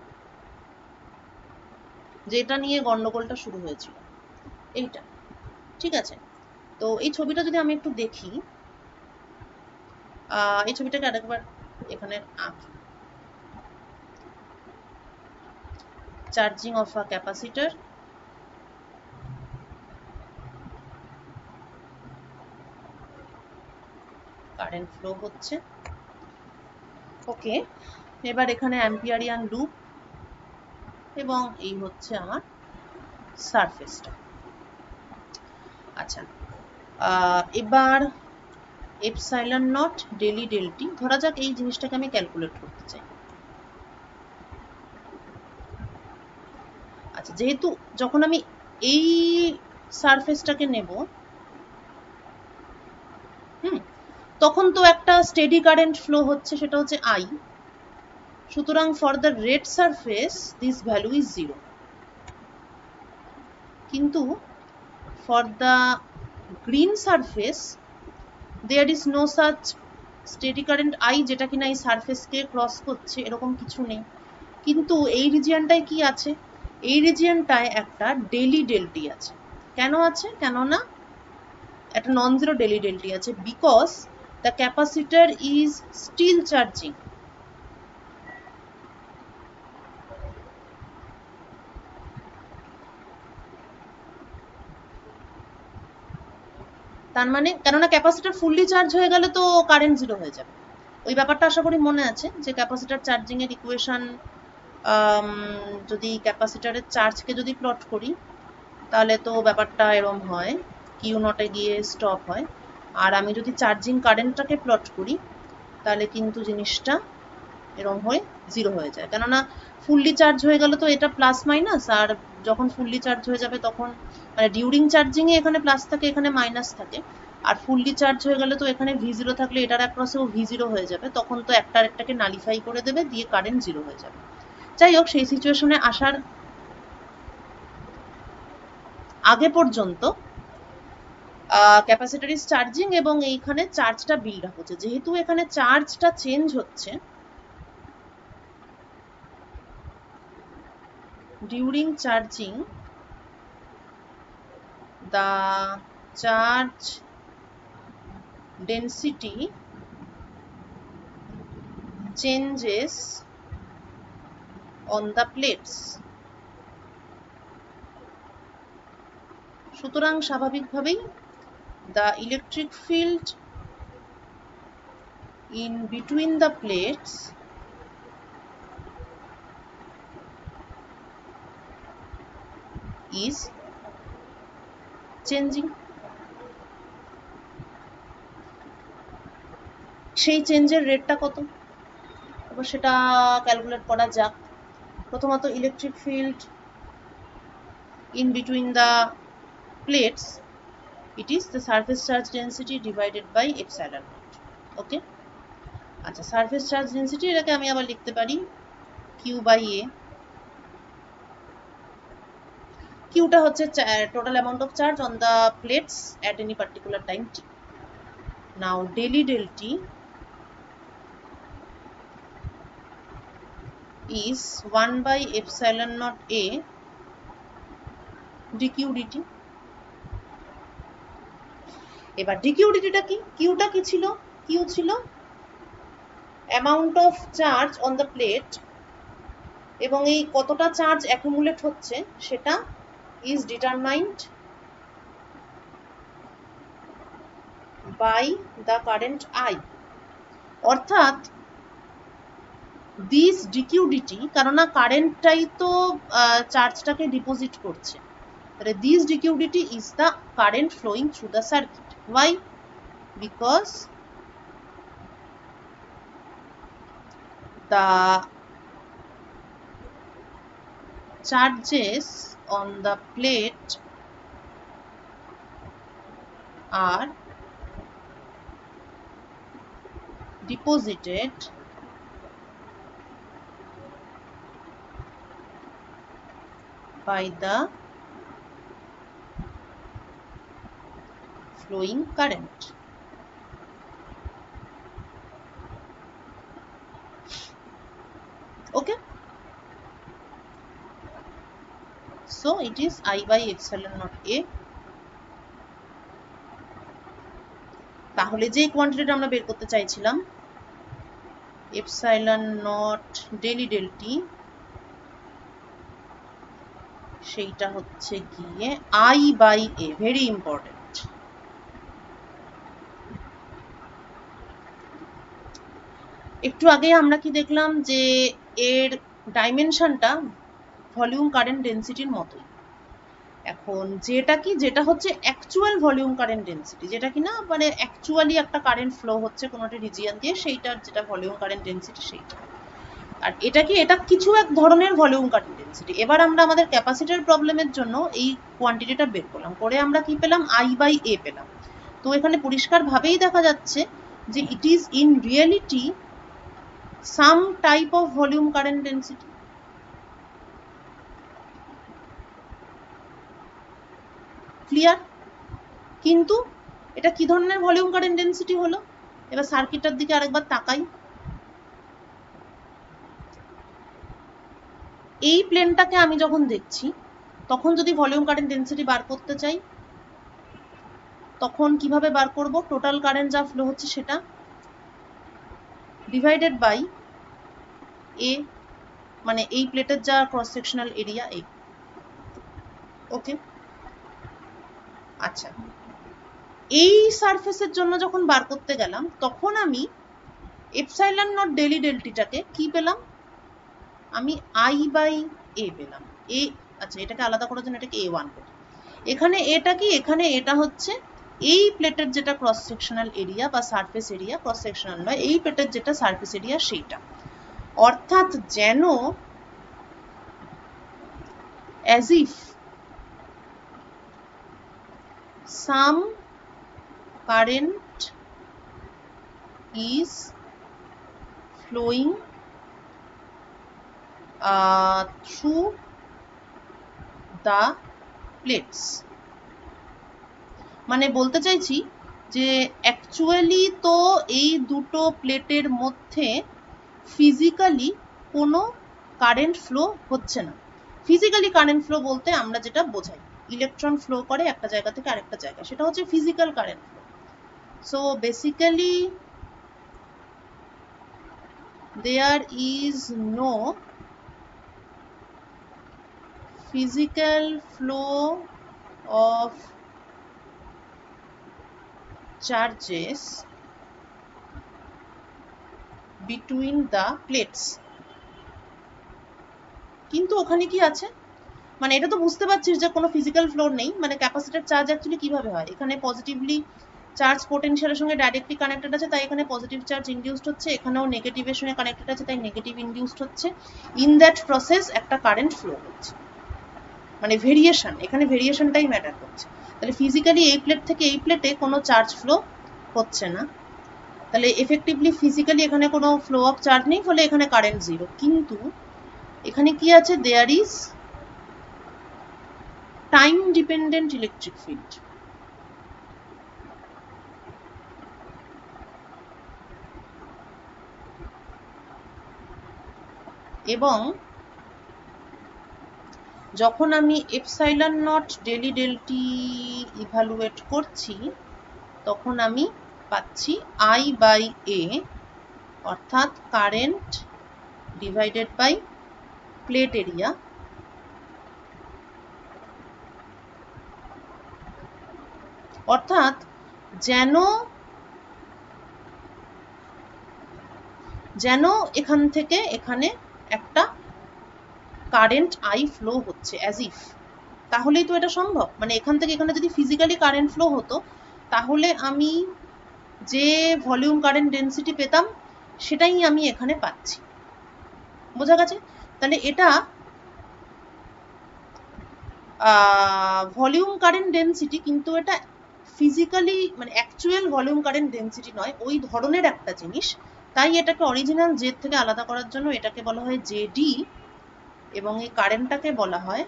যেটা নিয়ে গন্ডগোলটা শুরু হয়েছিল, এইটা, ঠিক আছে, তো এই ছবিটা যদি আমি একটু দেখি, এই ছবিটাকে আরেকবার এখানে আঁকি, charging of a capacitor, current flow হচ্ছে, ওকে, এবার এখানে অ্যাম্পিয়ারিয়ান লুপ, এবং এই হচ্ছে আমার সারফেসটা। আচ্ছা, এবার এপসাইলন নট ডেলি ডেলটি, ধরা যাক এই জিনিসটাকে আমি ক্যালকুলেট করতে চাই। আচ্ছা, যেহেতু যখন আমি এই সারফেসটাকে নেব, তখন তো একটা স্টেডি কারেন্ট ফ্লো হচ্ছে, সেটা হচ্ছে I, সুতরাং for the red surface this value is 0, কিন্তু for the green surface there is no such steady current I, যেটা কিনা এই সারফেসকে ক্রস করছে, এরকম কিছু নেই। কিন্তু এই রিজিয়নটায় কি আছে, এই রিজিয়নটায় একটা ডেলি ডেলটি আছে। কেন আছে, কেননা একটা নন জিরো ডেলি ডেলটি আছে, because the capacitor is still charging. তার মানে, কেননা ক্যাপাসিটর ফুললি চার্জ হয়ে গেলে তো কারেন্ট 0 হয়ে যাবে। ওই ব্যাপারটা আশা করি মনে আছে, যে ক্যাপাসিটর চার্জিং এর ইকুয়েশন, যদি ক্যাপাসিটরের চার্জকে যদি প্লট করি, তাহলে তো ব্যাপারটা এরম হয়, কিউ নটে গিয়ে স্টপ হয়, আর আমি যদি চার্জিং কারেন্টটাকে প্লট করি, তাহলে কিন্তু জিনিসটা এরকম হয়ে 0 হয়ে যায়, কেননা ফুললি চার্জ হয়ে গেলে তো এটা প্লাস মাইনাস, আর যখন ফুললি চার্জ হয়ে যাবে তখন মানে ডিউরিং চার্জিং এ এখানে প্লাস থাকে এখানে মাইনাস থাকে, আর ফুললি চার্জ হয়ে গেলে তো এখানে V0 থাকলে এটার অ্যাক্রসেও V0 হয়ে যাবে, তখন তো একটা আরেকটাকে নালিফাই করে দেবে, দিয়ে কারেন্ট 0 হয়ে যাবে। যাই হোক, সেই সিচুয়েশনে আসার আগে পর্যন্ত ক্যাপাসিটর ইজ চার্জিং এবং এইখানে চার্জটা বিল্ড আপ হচ্ছে। যেহেতু এখানে চার্জটা চেঞ্জ হচ্ছে, during charging the charge density changes on the plates. সুতরাং স্বাভাবিকভাবেই the electric field in between the plates is changing. সেই চেঞ্জের রেটটা কত, এবার সেটা ক্যালকুলেট করা যাক। প্রথমত electric field in between the plates, it is the surface charge density divided by epsilon naught. ওকে, আচ্ছা, সারফেস চার্জ ডেন্সিটি এটাকে আমি আবার লিখতে পারি Q by A। Qটা হচ্ছে total amount of charge on the plates at any particular time t. Now del E del T is 1 by epsilon naught A dq dt। এবার dq dt টা কি, Qটা কি ছিল, Q ছিল amount of charge on the plate, এবং এই কতটা charge accumulate হচ্ছে সেটা is determined by the current I। অর্থাৎ দিস ডিকিউ ডিটি, কারণ কারেন্টটাই তো চার্জটাকে ডিপোজিট করছে, তাহলে this d q d t is the current flowing through the circuit. Why? Because the charges on the plate are deposited by the flowing current. Okay, so it is I by epsilon naught A। তাহলে যে কোয়ান্টিটিটা আমরা বের করতে চাইছিলাম epsilon naught del E del T, সেইটা হচ্ছে গিয়ে I by A। Very important. একটু আগে আমরা কি দেখলাম যে এর ডাইমেনশনটা ভলিউম কারেন্ট ডেন্সিটির মতোই। এখন যেটা হচ্ছে অ্যাকচুয়াল ভলিউম কারেন্ট ডেন্সিটি, যেটা কিনা মানে অ্যাকচুয়ালি একটা কারেন্ট ফ্লো হচ্ছে কোনো একটা রিজিয়ন দিয়ে, সেইটার যেটা ভলিউম কারেন্ট ডেন্সিটি সেইটা। আর এটা কিছু এক ধরনের ভলিউম কারেন্ট ডেন্সিটি। এবার আমরা আমাদের ক্যাপাসিটর প্রবলেমের জন্য এই কোয়ান্টিটিটা বের করলাম, করে আমরা কি পেলাম, I by A পেলাম। তো এখানে পরিষ্কারভাবেই দেখা যাচ্ছে যে it is in reality some type of volume current density. Clear? কিন্তু এটা কি ধরনের ভলিউম কারেন্ট ডেন্সিটি হলো? এবার সার্কিটটার দিকে আরেকবার তাকাই। এই প্লেনটাকে আমি যখন দেখছি তখন যদি ভলিউম কারেন্ট ডেন্সিটি বার করতে চাই তখন কিভাবে বার করব? টোটাল কারেন্ট যা ফ্লো হচ্ছে সেটা ডিভাইডেড বাই এ, মানে এই প্লেটের যা ক্রস সেকশনাল এরিয়া এ। ওকে, আচ্ছা, এই সারফেসের জন্য যখন বার করতে গেলাম তখন আমি epsilon not del E del T টাকে কি পেলাম? আমি I by A পেলাম। এ, আচ্ছা, এটাকে আলাদা করার জন্য এটাকে A1 করি। এখানে এটা কি, এখানে এটা হচ্ছে এই প্লেটের যেটা ক্রস সেকশনাল এরিয়া বা সারফেস এরিয়া, ক্রস সেকশনাল নয়, এই প্লেটের যেটা সারফেস এরিয়া সেইটা। অর্থাৎ যেন as if some current is flowing through the plates. মানে বলতে চাইছি যে অ্যাকচুয়ালি তো এই দুটো প্লেটের মধ্যে ফিজিক্যালি কোনো কারেন্ট ফ্লো হচ্ছে না। ফিজিক্যালি কারেন্ট ফ্লো বলতে আমরা যেটা বোঝাই, ইলেকট্রন ফ্লো করে একটা জায়গা থেকে আরেকটা জায়গায়, সেটা হচ্ছে physical current flow. So basically there is no physical flow of charges between the plates. কিন্তু ওখানে কি আছে, মানে এটা তো বুঝতে পারছিস যে কোনো ফিজিক্যাল ফ্লো নেই। মানে ক্যাপাসিটর চার্জ অ্যাকচুয়ালি কিভাবে হয়, এখানে পজিটিভলি চার্জ পোটেনশিয়ালের সঙ্গে ডাইরেক্টলি কানেক্টেড আছে, তাই এখানে পজিটিভ চার্জ ইনডিউসড হচ্ছে, এখানেও নেগেটিভের সঙ্গে কানেক্টেড আছে, তাই নেগেটিভ ইনডিউসড হচ্ছে। ইন দ্যাট প্রসেস একটা কারেন্ট ফ্লো হচ্ছে, মানে ভেরিয়েশন, এখানে ভেরিয়েশনটাই ম্যাটার করছে। তাহলে ফিজিক্যালি এই প্লেট থেকে এই প্লেটে কোনো চার্জ ফ্লো হচ্ছে না, তাহলে এফেক্টিভলি ফিজিক্যালি এখানে কোনো ফ্লো অফ চার্জ নেই, ফলে এখানে কারেন্ট জিরো। কিন্তু এখানে কি আছে, there is time dependent electric field. এবং যখন আমি epsilon naught del E del t evaluate করছি, তখন আমি পাচ্ছি I বাই A, অর্থাৎ current divided by plate area, অর্থাৎ যেন এখান থেকে এখানে একটা কারেন্ট I ফ্লো হচ্ছে, অ্যাজ ইফ। তাহলেই তো এটা সম্ভব, মানে এখান থেকে এখানে যদি ফিজিক্যালি কারেন্ট ফ্লো হতো, তাহলে আমি যে ভলিউম কারেন্ট ডেন্সিটি পেতাম সেটাই আমি এখানে পাচ্ছি। বোঝা গেছে? তাহলে এটা ভলিউম কারেন্ট ডেন্সিটি, কিন্তু এটা ফিজিক্যালি মানে অ্যাকচুয়াল ভলিউম কারেন্ট ডেন্সিটি নয়, ওই ধরনের একটা জিনিস। তাই এটাকে অরিজিনাল জেড থেকে আলাদা করার জন্য এটাকে বলা হয় জেডি, এবং এই কারেন্টটাকে বলা হয়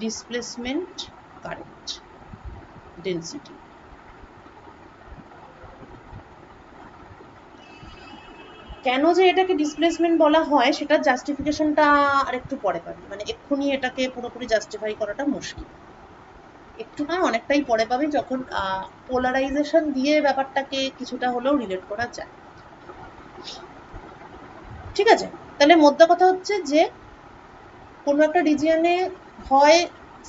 ডিসপ্লেসমেন্ট কারেন্ট ডেন্সিটি। কেন যে এটাকে ডিসপ্লেসমেন্ট বলা হয় সেটার জাস্টিফিকেশনটা আরেকটু পরে পাবি, মানে এক্ষুনি এটাকে পুরোপুরি জাস্টিফাই করাটা মুশকিল। একটু নয়, অনেকটাই পরে পাবি, যখন পোলারাইজেশন দিয়ে ব্যাপারটাকে কিছুটা হলেও রিলেট করা যায়। ঠিক আছে? তাহলে মোদ্দা কথা হচ্ছে যে কোনো একটা রিজিয়নে হয়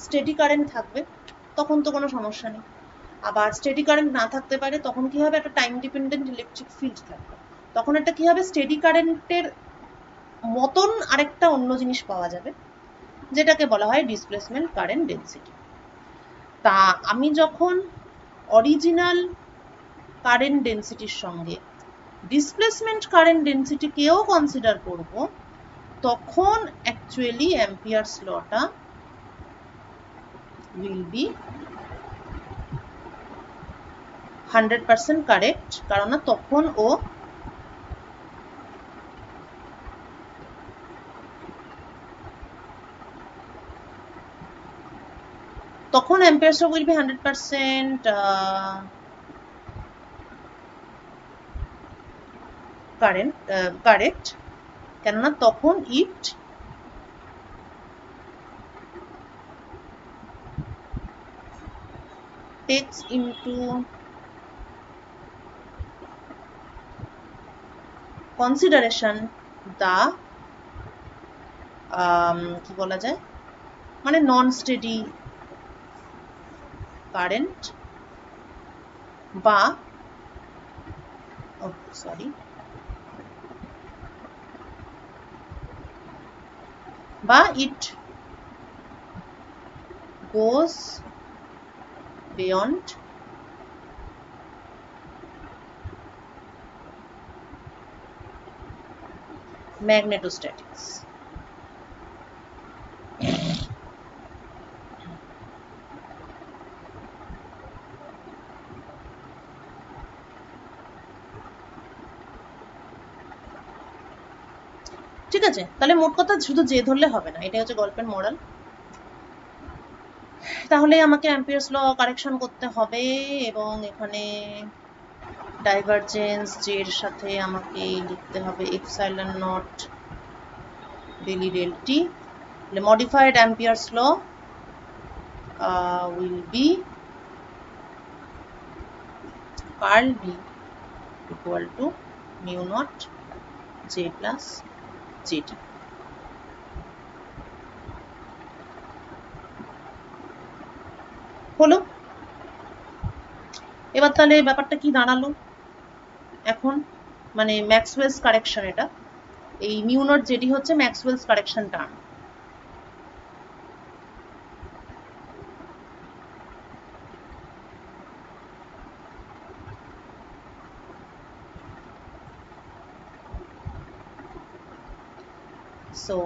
স্টেডি কারেন্ট থাকবে, তখন তো কোনো সমস্যা নেই। আবার স্টেডি কারেন্ট না থাকতে পারে, তখন কি হবে, একটা টাইম ডিপেন্ডেন্ট ইলেকট্রিক ফিল্ড থাকবে। তখন একটা কি হবে, স্টেডি কারেন্টের মতন আরেকটা অন্য জিনিস পাওয়া যাবে, যেটাকে বলা হয় ডিসপ্লেসমেন্ট কারেন্ট ডেন্সিটি। তা আমি যখন অরিজিনাল কারেন্ট ডেন্সিটির সঙ্গে ডিসপ্লেসমেন্ট কারেন্ট ডেন্সিটিকেও কনসিডার করব, তখন অ্যাকচুয়ালি অ্যাম্পিয়ারস লটা will be 100% কারেক্ট, কারণ না তখন ও তখন Ampere's law will be 100% correct, কেননা তখন ইট takes into consideration the কি বলা যায়, মানে নন স্টেডি কারেন্ট বা it goes beyond magnetostatics. ঠিক আছে, তাহলে মোট কথা শুধু জে ধরলে হবে না, এটাই হচ্ছে গল্পের মোরাল। তাহলে আমাকে অ্যাম্পিয়ার্স ল কারেকশন করতে হবে এবং এখানে ডাইভারজেন্স জে এর সাথে আমাকে লিখতে হবে epsilon naught del E del T. Modified Ampere's law will be curl B equal to mu naught J plus JT. হলো। এবার তাহলে ব্যাপারটা কি দাঁড়ালো এখন, মানে ম্যাক্সওয়েলস কারেকশন, এটা এই মিউ নট জেডি হচ্ছে Maxwell's correction term. So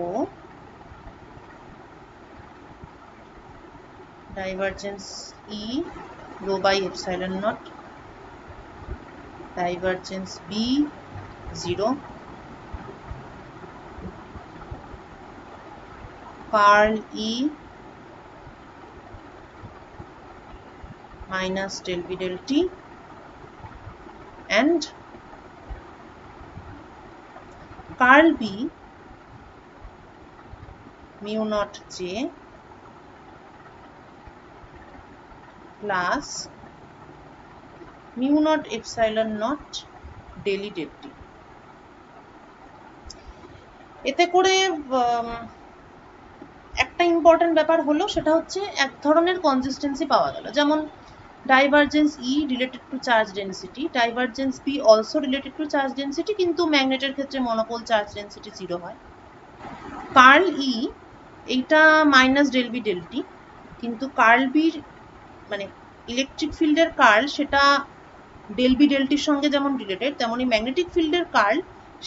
divergence E rho by epsilon naught, divergence B 0, curl E minus del B del T, and curl B mu naught J plus mu naught epsilon naught del E del T। এতে করে একটা important ব্যাপার হলো, সেটা হচ্ছে এক ধরনের consistency পাওয়া গেল, যেমন divergence E related to charge density, divergence B also related to charge density, কিন্তু ম্যাগনেটের ক্ষেত্রে মনোপোল চার্জ ডেন্সিটি 0 হয়। কার্ল ই এইটা minus del B del t, কিন্তু কার্ল বির মানে ইলেকট্রিক ফিল্ডের কার্ল সেটা ডেল বি ডেল টির সঙ্গে যেমন রিলেটেড, তেমনি ম্যাগনেটিক ফিল্ডের কার্ল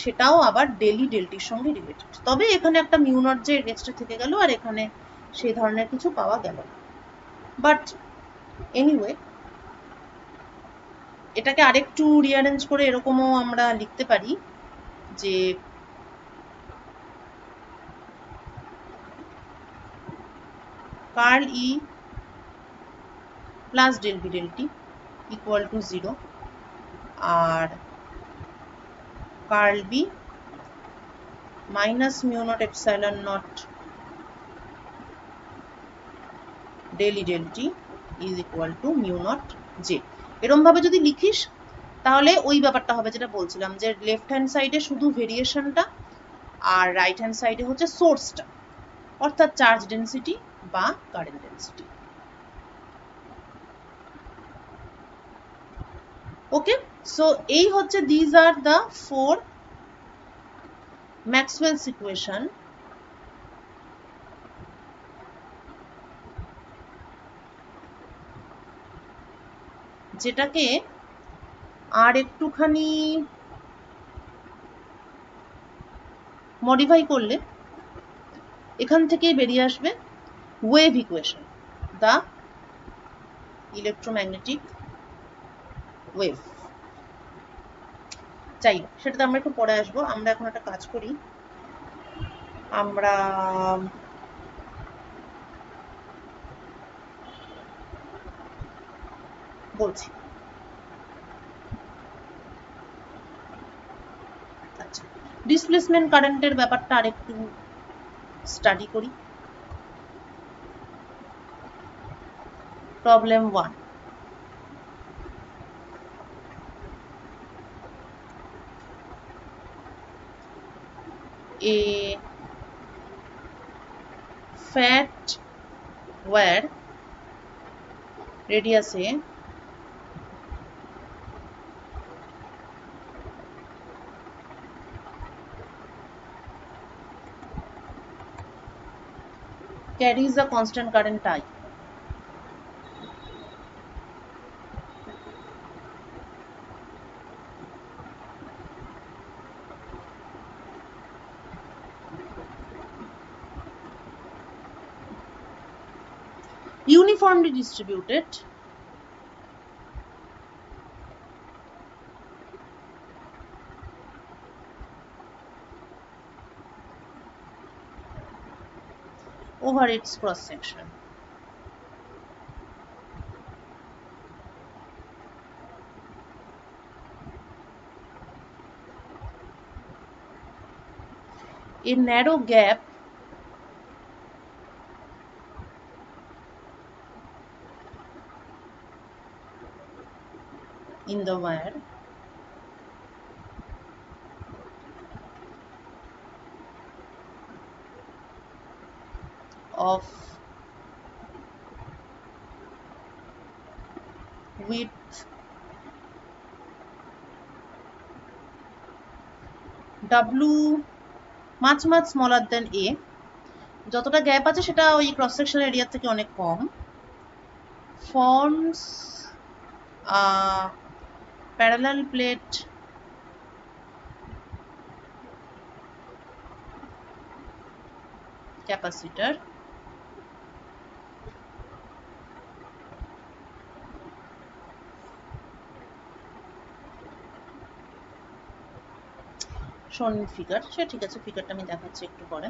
সেটাও আবার ডেল ই ডেল টির সঙ্গে রিলেটেড। তবে এখানে একটা মিউ নট যে এক্সট্রা থেকে গেল, আর এখানে সেই ধরনের কিছু পাওয়া গেল না। বাট এনিওয়ে, এটাকে আরেকটু রিঅ্যারেঞ্জ করে এরকমও আমরা লিখতে পারি যে curl E plus del B del t equal to 0, আর curl B minus mu naught epsilon naught del E del t is equal to mu naught J. এরম ভাবে যদি লিখিস তাহলে ওই ব্যাপারটা হবে যেটা বলছিলাম, যে লেফট হ্যান্ড সাইডে শুধু ভেরিয়েশনটা আর রাইট হ্যান্ড সাইডে হচ্ছে সোর্সটা, অর্থাৎ চার্জ ডেন্সিটি বা কারেন্ট ডেন্সিটি। ওকে, সো এই হচ্ছে these are the 4 Maxwell's equation যেটাকে আর একটুখানি মডিফাই করলে এখান থেকেই বেরিয়ে আসবে wave equation, the electromagnetic wave. চাই সেটাতে আমরা একটু পরে আসবো। আমরা এখন একটা কাজ করি, আমরা বলছি। আচ্ছা, ডিসপ্লেসমেন্ট কারেন্টের ব্যাপারটা আরেকটু স্টাডি করি। Problem 1, a fat wire radius A carries a constant current I. uniformly distributed over its cross section. A narrow gap in the wire of width W much smaller than A, যতটা gap আছে সেটা ওই cross section area থেকে অনেক কম, forms a parallel plate capacitor shown in figure. সে ঠিক আছে, ফিগারটা আমি দেখাচ্ছি একটু পরে।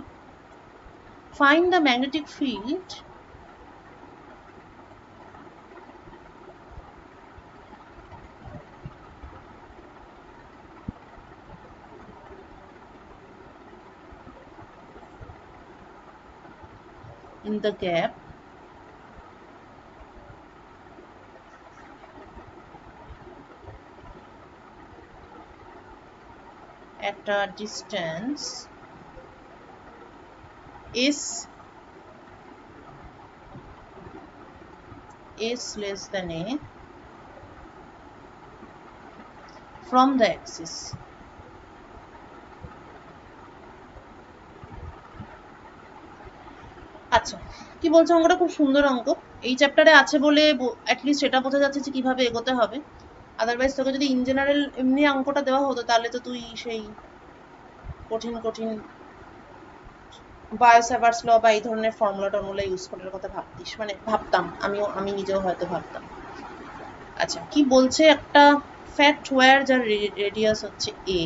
Find the magnetic field in the gap at a distance s less than a from the axis. আচ্ছা, কি বলছো? অঙ্কটা খুব সুন্দর অঙ্ক, এই চ্যাপ্টারে আছে বলে অ্যাটলিস্ট এটা বোঝা যাচ্ছে যে কিভাবে এগোতে হবে। আদারওয়াইজ তোকে যদি ইন জেনারেল এমনি অঙ্কটা দেওয়া হতো তাহলে তো তুই সেই কঠিন কঠিন বায়োসাভার্স ল বা এই ধরনের ফর্মুলা টর্মুলা ইউজ করার কথা ভাবতিস, মানে ভাবতাম, আমি নিজেও হয়তো ভাবতাম। আচ্ছা, কি বলছে, একটা ফ্যাট ওয়্যার যার রেডিয়াস হচ্ছে a,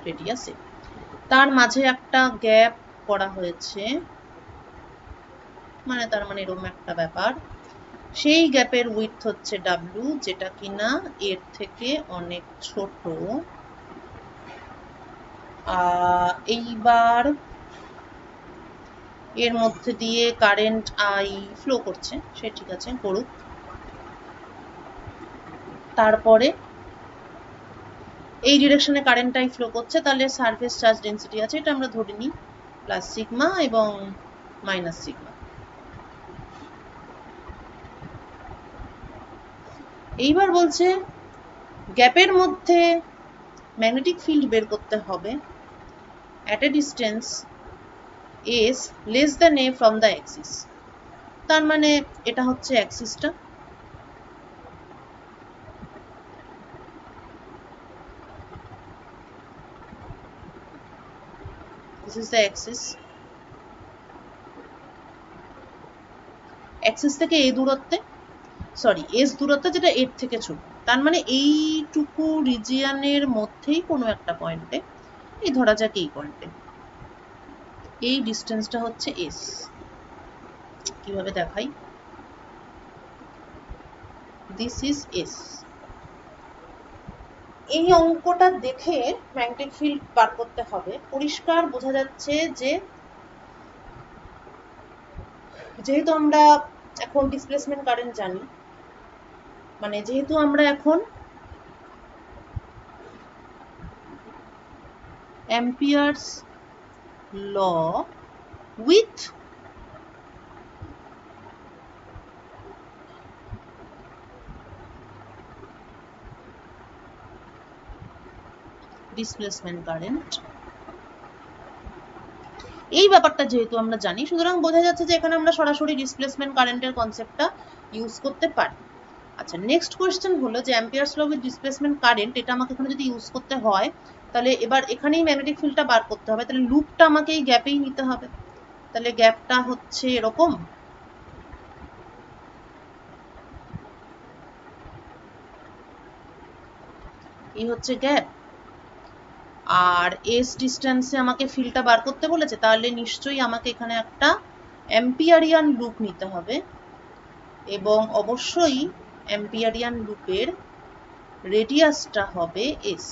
রেডিয়াস a, তার মাঝে একটা গ্যাপ করা হয়েছে, মানে তার মানে এরকম একটা ব্যাপার। সেই গ্যাপের উইডথ হচ্ছে w, যেটা কিনা এর থেকে অনেক ছোট। এইবার এর মধ্যে দিয়ে কারেন্ট I ফ্লো করছে, সে ঠিক আছে, করুক। তারপরে এই ডিরেকশনে কারেন্ট I ফ্লো করছে, তাহলে সারফেস চার্জ ডেন্সিটি আছে, এটা আমরা ধরে নিই প্লাস সিগমা এবং মাইনাস সিগমা। এইবার বলছে গ্যাপের মধ্যে ম্যাগনেটিক ফিল্ড বের করতে হবে at a distance s less than a from the axis। তার মানে এটা হচ্ছে অ্যাক্সিসটা, this is the axis। Axis থেকে এই দূরত্বে, সরি এস দূরত্ব, যেটা এর থেকে ছোট, তার মানে এইটুকু রিজিয়নের মধ্যেই কোনো একটা পয়েন্টে, এই ধরা যাক এই পয়েন্টে, এই ডিস্টেন্সটা হচ্ছে এস। কিভাবে দেখাই, দিস ইজ এস। এই অঙ্কটা দেখে ম্যাগনেটিক ফিল্ড বার করতে হবে। পরিষ্কার বোঝা যাচ্ছে যে যেহেতু আমরা এখন ডিসপ্লেসমেন্ট কারেন্ট জানি, মানে যেহেতু আমরা এখন Ampere's law with displacement current, এই ব্যাপারটা যেহেতু আমরা জানি, সুতরাং বোঝা যাচ্ছে যে এখানে আমরা সরাসরি ডিসপ্লেসমেন্ট কারেন্টের কনসেপ্টটা ইউজ করতে পারি। আচ্ছা, নেক্সট কোয়েশ্চেন হলো যে Ampere's law with displacement current, এটা আমাকে এখানে যদি ইউজ করতে হয় তাহলে এবার এখানেই ম্যাগনেটিক ফিল্ডটা বার করতে হবে, তাহলে লুপটা আমাকে এই গ্যাপেই নিতে হবে। তাহলে গ্যাপটা হচ্ছে এরকম, এই হচ্ছে গ্যাপ, আর এস ডিস্টেন্সে আমাকে ফিল্ডটা বার করতে বলেছে, তাহলে নিশ্চয়ই আমাকে এখানে একটা অ্যাম্পিয়ারিয়ান লুপ নিতে হবে, এবং অবশ্যই অ্যাম্পিয়ারিয়ান লুপের রেডিয়াসটা হবে এস।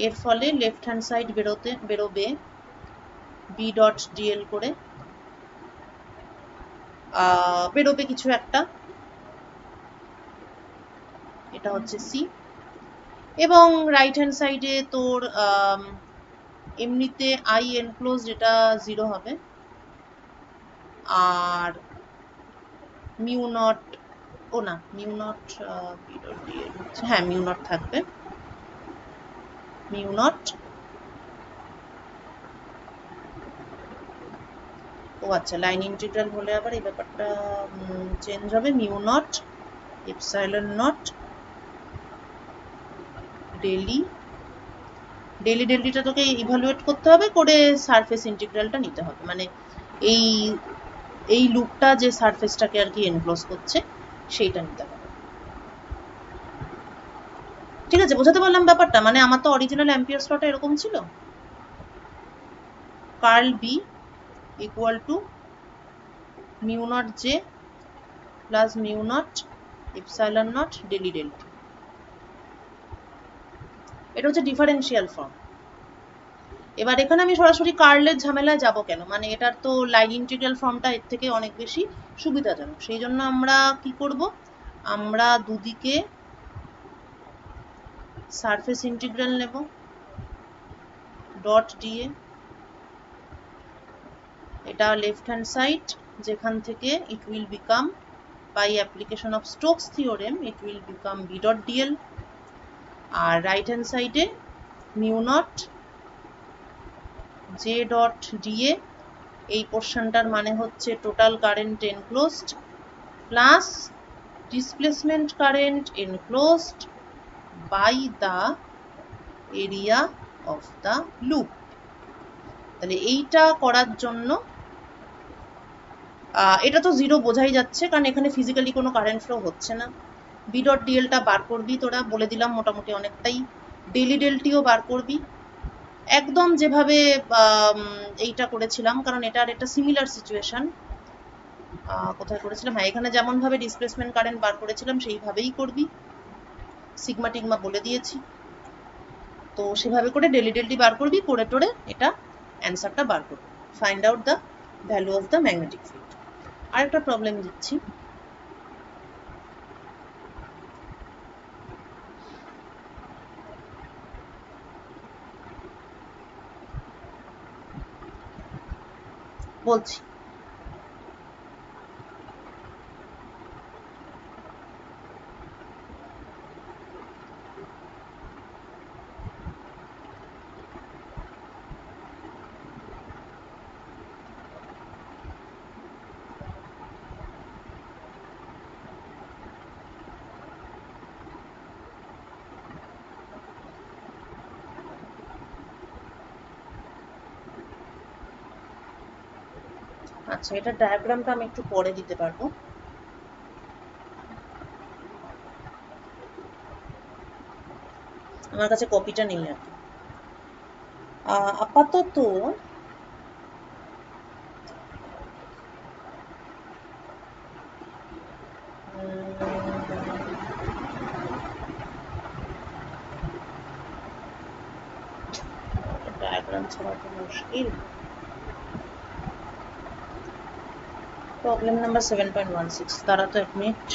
এর ফলে লেফট হ্যান্ড সাইড বেরোবে বি ডট ডিএল করে, বেরোবে কিছু একটা, এটা হচ্ছে সি। এবং রাইট হ্যান্ড সাইডে তোর এমনিতে আই এনক্লোজ এটা 0 হবে, আর মিউ নট, ও না mu naught, B dot DL হচ্ছে, হ্যাঁ মিউ নট থাকবে, মিউ নট, ও আচ্ছা লাইন ইন্টিগ্রাল হলে আবার এই ব্যাপারটা চেঞ্জ হবে, mu naught epsilon naught del E, ডেলিটা তোকে ইভালুয়েট করতে হবে, করে সারফেস ইন্টিগ্রালটা নিতে হবে, মানে এই এই লুপটা যে সারফেসটাকে আর কি এনক্লোজ করছে সেইটা নিতে হবে। ঠিক আছে, বোঝাতে পারলাম ব্যাপারটা? মানে আমার তো অরিজিনাল অ্যাম্পিয়ারস লটা এরকম ছিল, curl B equal to mu naught J plus mu naught epsilon naught del E delta, এটা হচ্ছে ডিফারেন্সিয়াল ফর্ম। এবার এখানে আমি সরাসরি কার্লের ঝামেলায় যাব কেন, মানে এটার তো লাইন ইন্টিগ্রাল ফর্মটা এর থেকে অনেক বেশি সুবিধাজনক, সেই জন্য আমরা কি করব, আমরা দুদিকে সারফেস ইন্টিগ্রাল নেব ডট ডিএ, এটা লেফট হ্যান্ড সাইড, যেখান থেকে it will become by application of Stokes theorem it will become B dot DL, আর রাইট হ্যান্ড সাইডে mu naught J dot DA, এই পোর্শনটার মানে হচ্ছে total current enclosed plus displacement current enclosed by the area of the loop. তাহলে এইটা করার জন্য এটা তো 0 বোঝাই যাচ্ছে, কারণ এখানে ফিজিক্যালি কোনো কারেন্ট ফ্লো হচ্ছে না। বি ডট ডিএলটা বার করবি তোরা, বলে দিলাম মোটামুটি অনেকটাই, ডেলি ডেলটিও বার করবি একদম যেভাবে এইটা করেছিলাম, কারণ এটার একটা সিমিলার সিচুয়েশন। কোথায় করেছিলাম, হ্যাঁ এখানে যেমন ভাবে ডিসপ্লেসমেন্ট কারেন্ট বার করেছিলাম সেইভাবেই করবি, সিগমা টিগমা বলে দিয়েছি, তো সেভাবে করে ডেলি ডেলটি বার করবি, করে টোরে এটা অ্যান্সারটা বার করবি, find out the value of the magnetic field. আরেকটা প্রবলেম দিচ্ছি, বলছি। আচ্ছা, এটা ডায়াগ্রামটা আমি একটু পরে দিতে পারবো, আমার কাছে কপিটা নেই আর কি। আপাতত ডায়াগ্রাম ছাড়া তো মুশকিল। প্রবলেম নাম্বার 7.16, তারা তো 1 মিনিট।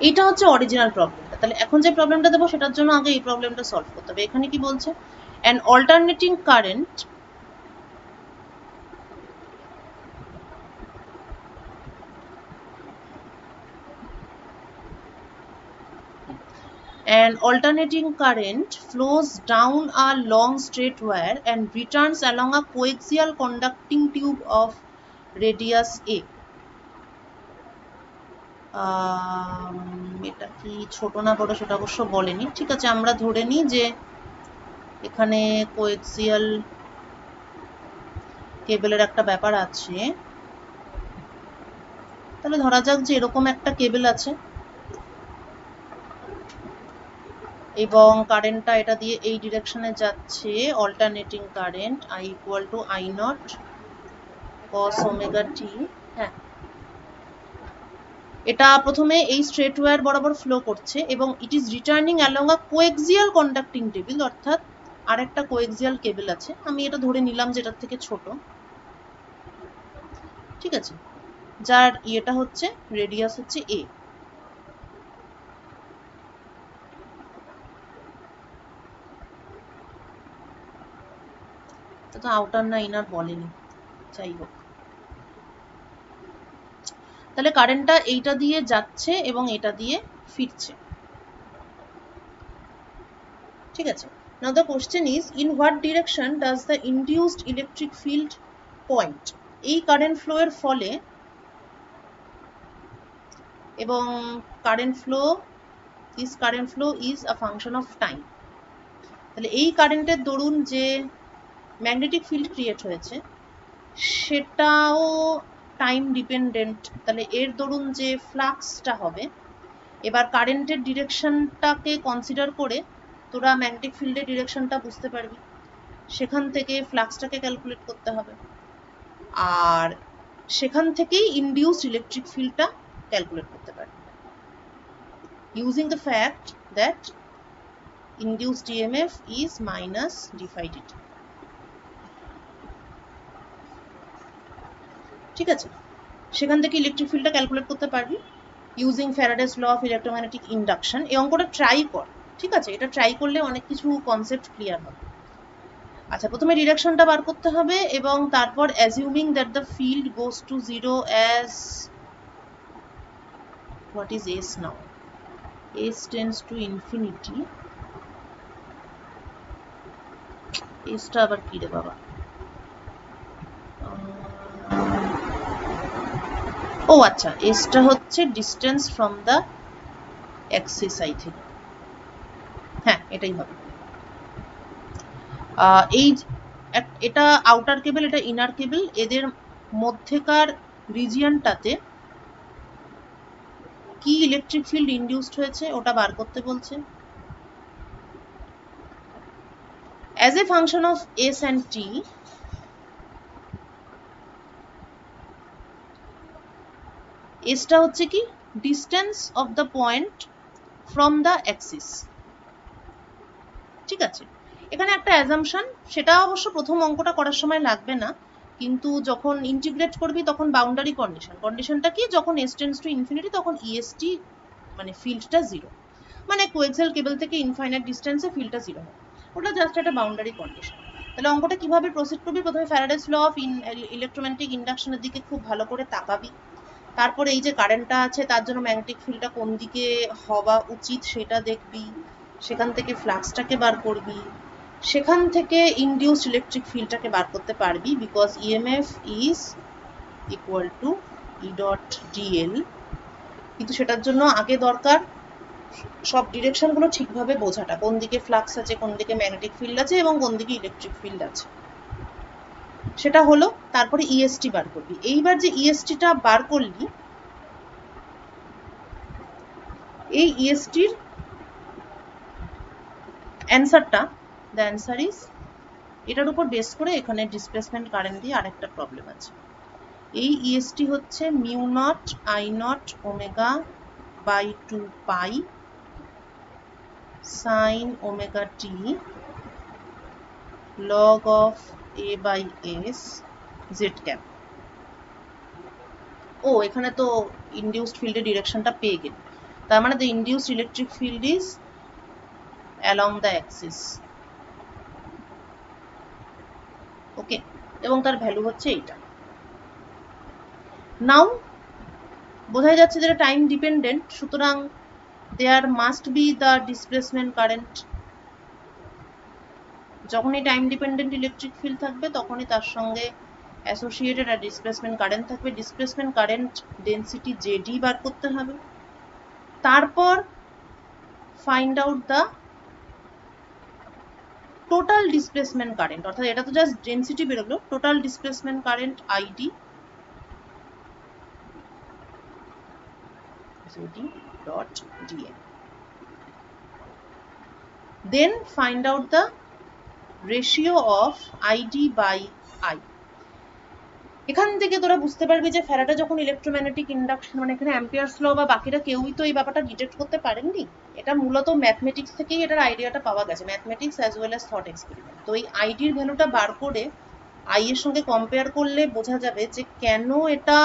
এইটা হচ্ছে অরিজিনাল প্রবলেমটা। তাহলে এখন যে প্রবলেমটা দেবো সেটার জন্য আগে এই প্রবলেমটা সলভ করতে হবে। এখানে কি বলছে, an alternating current flows down a long straight wire and returns along a coaxial conducting tube of radius a. এটা কি ছোট না বড় সেটা অবশ্য বলেনি, ঠিক আছে আমরা ধরে নিই যে এখানে কোএক্সিয়াল কেবলের একটা ব্যাপার আছে। তাহলে ধরা যাক যে এরকম একটা কেবল আছে এবং কারেন্টটা এটা দিয়ে এই ডিরেকশনে যাচ্ছে, alternating current I equal to I naught cos omega T. হ্যাঁ, এটা প্রথমে এই স্ট্রেট ওয়্যার বরাবর ফ্লো করছে এবং it is returning along a coaxial conducting table, অর্থাৎ আরেকটা কোএক্সিয়াল কেবল আছে, আমি এটা ধরে নিলাম যেটার থেকে ছোট, ঠিক আছে, যার ইয়েটা হচ্ছে রেডিয়াস হচ্ছে a। তো আউটার না ইনার বলেনি, যাই হোক। তাহলে কারেন্টটা এইটা দিয়ে যাচ্ছে এবং এটা দিয়ে ফিরছে, ঠিক আছে। Now the question is, in what direction does the induced electric field point? এই কারেন্ট ফ্লো এর ফলে, এবং current flow is a function of time, তাহলে এই কারেন্টের দরুন যে ম্যাগনেটিক ফিল্ড ক্রিয়েট হয়েছে সেটাও টাইম ডিপেন্ডেন্ট। তাহলে এর দরুন যে ফ্লাক্সটা হবে, এবার কারেন্টের ডিরেকশনটাকে কনসিডার করে তোরা ম্যাগনেটিক ফিল্ডের ডিরেকশনটা বুঝতে পারবি, সেখান থেকে ফ্লাক্সটাকে ক্যালকুলেট করতে হবে, আর সেখান থেকেই ইনডিউসড ইলেকট্রিক ফিল্ডটা ক্যালকুলেট করতে পারবি using the fact that induced EMF is minus d phi dt, ঠিক আছে। সেখান থেকে ইলেকট্রিক ফিল্ডটা ক্যালকুলেট করতে পারবি using Faraday's law of electromagnetic induction. এই অঙ্কটা ট্রাই কর, ঠিক আছে, এটা ট্রাই করলে অনেক কিছু কনসেপ্ট ক্লিয়ার হবে। আচ্ছা, প্রথমে ডিরেকশনটা বার করতে হবে এবং তারপর assuming that the field goes to zero as, what is S now, S tends to infinity, এসটা আবার কি রে বাবা, ও আচ্ছা, এসটা হচ্ছে distance from the axis, I think, হ্যাঁ এটাই হবে। এই এটা আউটার কেবল, এটা ইনার কেবল, এদের মধ্যেকার রিজিয়নটাতে কি ইলেকট্রিক ফিল্ড ইনডিউসড হয়েছে ওটা বার করতে বলছে। As a function of S and T, এসটা হচ্ছে কি distance of the point from the axis, ঠিক আছে। এখানে একটা অ্যাজাম্পশন, সেটা অবশ্য প্রথম অঙ্কটা করার সময় লাগবে না, কিন্তু যখন ইন্টিগ্রেট করবি তখন বাউন্ডারি কন্ডিশনটা কি, যখন এস টেন্ডস টু ইনফিনিটি তখন ইএসটি মানে ফিল্ডটা জিরো, মানে কোএক্সিয়াল কেবল থেকে ইনফাইনাইট ডিস্টেন্সে ফিল্ডটা জিরো হয়, ওটা জাস্ট একটা বাউন্ডারি কন্ডিশন। তাহলে অঙ্কটা কিভাবে প্রসিড করবি, প্রথমে ফ্যারাডেস ল অফ ইলেকট্রোম্যাগনেটিক ইন্ডাকশনের দিকে খুব ভালো করে তাকাবি, তারপরে এই যে কারেন্টটা আছে তার জন্য ম্যাগনেটিক ফিল্ডটা কোন দিকে হওয়া উচিত সেটা দেখবি, সেখান থেকে ফ্লাক্সটাকে বার করবি, সেখান থেকে ইনডিউসড ইলেকট্রিক ফিল্ডটাকে বার করতে পারবি, because EMF is equal two E dot DL. কিন্তু সেটার জন্য আগে দরকার সব ডিরেকশনগুলো ঠিকভাবে বোঝাটা, কোন দিকে ফ্লাক্স আছে, কোন দিকে ম্যাগনেটিক ফিল্ড আছে এবং কোন দিকে ইলেকট্রিক ফিল্ড আছে, সেটা হলো। তারপরে ইএসটি বার করবি। এইবার যে ইএসটিটা বার করলি, এই ইএসটির অ্যান্সারটা, দ্য অ্যান্সার ইজ, এটার উপর বেস করে এখানে ডিসপ্লেসমেন্ট কারেন্ট দিয়ে আরেকটা প্রবলেম আছে। এই ইএসটি হচ্ছে mu naught I naught omega by 2 pi sine omega T log of A by S Z cap. ও এখানে তো ইনডিউসড ফিল্ডের ডিরেকশনটা পেয়ে গেল। তার মানে the induced electric field is along the axis, ওকে, এবং তার ভ্যালু হচ্ছে এইটা। নাও বোঝা যাচ্ছে যেটা টাইম ডিপেন্ডেন্ট, সুতরাং there must be the displacement current. যখনই টাইম ডিপেন্ডেন্ট ইলেকট্রিক ফিল্ড থাকবে তখনই তার সঙ্গে অ্যাসোসিয়েটেড আর ডিসপ্লেসমেন্ট কারেন্ট থাকবে। ডিসপ্লেসমেন্ট কারেন্ট ডেন্সিটি জেডি বার করতে হবে। তারপর find out the total displacement current, অর্থাৎ এটা তো জাস্ট ডেন্সিটি বেরোলো, total displacement current I D J D dot d m. Then find out the ratio of ID by I. এখান থেকে তোরা বুঝতে পারবি যে ফ্যারাডে যখন ইলেকট্রোম্যাগনেটিক ইন্ডাকশন, মানে এখানে অ্যাম্পিয়ার্স ল বা বাকিরা কেউই তো এই ব্যাপারটা ডিটেক্ট করতে পারেননি। এটা মূলত ম্যাথমেটিক্স থেকেই এটার আইডিয়াটা পাওয়া গেছে, mathematics as well as thought experiment. তো এই আইডির ভ্যালুটা বার করে আই এর সঙ্গে কম্পেয়ার করলে বোঝা যাবে যে কেন এটা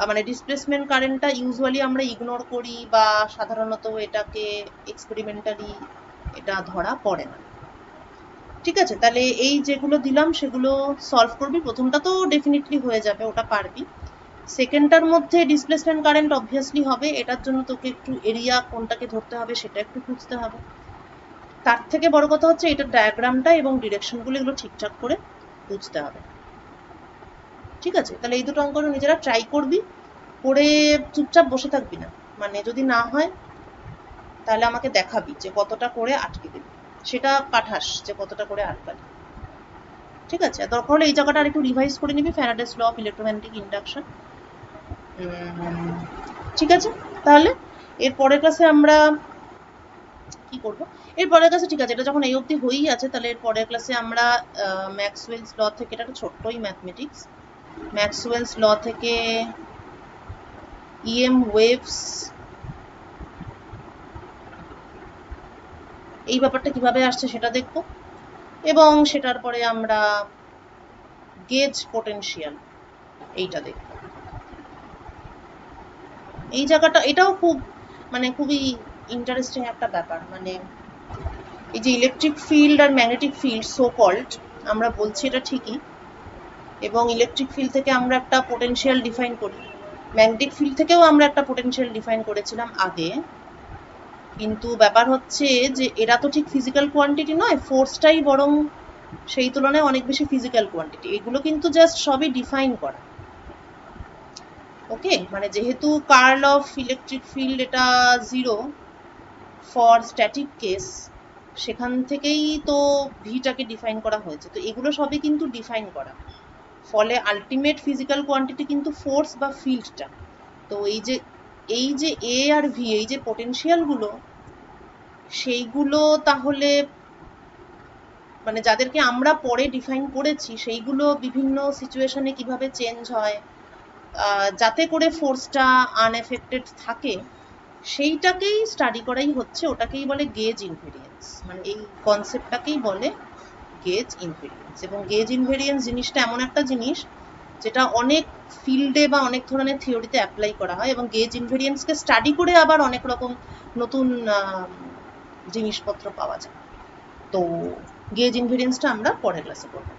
মানে ডিসপ্লেসমেন্ট কারেন্টটা ইউজুয়ালি আমরা ইগনোর করি বা সাধারণত এটাকে এক্সপেরিমেন্টালি এটা ধরা পড়ে না। ঠিক আছে, তাহলে এই যেগুলো দিলাম সেগুলো সলভ করবি। প্রথমটা তো ডেফিনেটলি হয়ে যাবে, ওটা পারবি। সেকেন্ডটার মধ্যে ডিসপ্লেসমেন্ট কারেন্ট অবভিয়াসলি হবে, এটার জন্য তোকে একটু এরিয়া কোনটাকে ধরতে হবে সেটা একটু খুঁজতে হবে। তার থেকে বড় কথা হচ্ছে এটার ডায়াগ্রামটা এবং ডিরেকশনগুলো এগুলো ঠিকঠাক করে বুঝতে হবে। ঠিক আছে, তাহলে এই দুটো অঙ্ক নিজেরা ট্রাই করবি, করে চুপচাপ বসে থাকবি না। মানে যদি না হয় তাহলে আমাকে দেখাবি যে কতটা করে আটকে দিবি, সেটা পাঠাস যে কতটা করে আটকালি। ঠিক আছে, দরকার হলে এই জায়গাটা আর একটু রিভাইজ করে নিবি, Faraday's law of electromagnetic induction. ঠিক আছে, তাহলে এর পরের ক্লাসে আমরা কি করব? এর পরের ক্লাসে, ঠিক আছে, এটা যখন এই অবধি হয়েই আছে, তাহলে এর পরের ক্লাসে আমরা ম্যাক্সওয়েলস ল থেকে, এটা একটা ছোট্টই ম্যাথমেটিক্স, ম্যাক্সওয়েলস ল থেকে ইএম ওয়েভস, এই ব্যাপারটা কিভাবে আসছে সেটা দেখব, এবং সেটার পরে আমরা গেজ পোটেনশিয়াল এইটা দেখব। এই জায়গাটা এটাও খুব মানে খুবই ইন্টারেস্টিং একটা ব্যাপার। মানে এই যে ইলেকট্রিক ফিল্ড আর ম্যাগনেটিক ফিল্ড সো কল্ড আমরা বলছি, এটা ঠিকই, এবং ইলেকট্রিক ফিল্ড থেকে আমরা একটা পোটেনশিয়াল ডিফাইন করি, ম্যাগনেটিক ফিল্ড থেকেও আমরা একটা পোটেনশিয়াল ডিফাইন করেছিলাম আগে। কিন্তু ব্যাপার হচ্ছে যে এরা তো ঠিক ফিজিক্যাল কোয়ান্টিটি নয়, ফোর্সটাই বরং সেই তুলনায় অনেক বেশি ফিজিক্যাল কোয়ান্টিটি। এগুলো কিন্তু জাস্ট সবই ডিফাইন করা। ওকে, মানে যেহেতু কার্ল অফ ইলেকট্রিক ফিল্ড এটা 0 ফর স্ট্যাটিক কেস, সেখান থেকেই তো ভিটাকে ডিফাইন করা হয়েছে। তো এগুলো সবই কিন্তু ডিফাইন করা, ফলে আলটিমেট ফিজিক্যাল কোয়ান্টিটি কিন্তু ফোর্স বা ফিল্ডটা। তো এই যে এ আর ভি, এই যে পোটেনশিয়ালগুলো, সেইগুলো তাহলে মানে যাদেরকে আমরা পরে ডিফাইন করেছি, সেইগুলো বিভিন্ন সিচুয়েশনে কিভাবে চেঞ্জ হয় যাতে করে ফোর্সটা আনএফেক্টেড থাকে, সেইটাকেই স্টাডি করাই হচ্ছে। ওটাকেই বলে গেজ ইনভেরিয়েন্স, মানে এই কনসেপ্টটাকেই বলে গেজ ইনভেরিয়েন্স। এবং গেজ ইনভেরিয়েন্স জিনিসটা এমন একটা জিনিস যেটা অনেক ফিল্ডে বা অনেক ধরনের থিওরিতে অ্যাপ্লাই করা হয়, এবং গেজ ইনভেরিয়েন্সকে স্টাডি করে আবার অনেক রকম নতুন জিনিসপত্র পাওয়া যায়। তো গেজ ইনভেরিয়েন্সটা আমরা পরের ক্লাসে করব।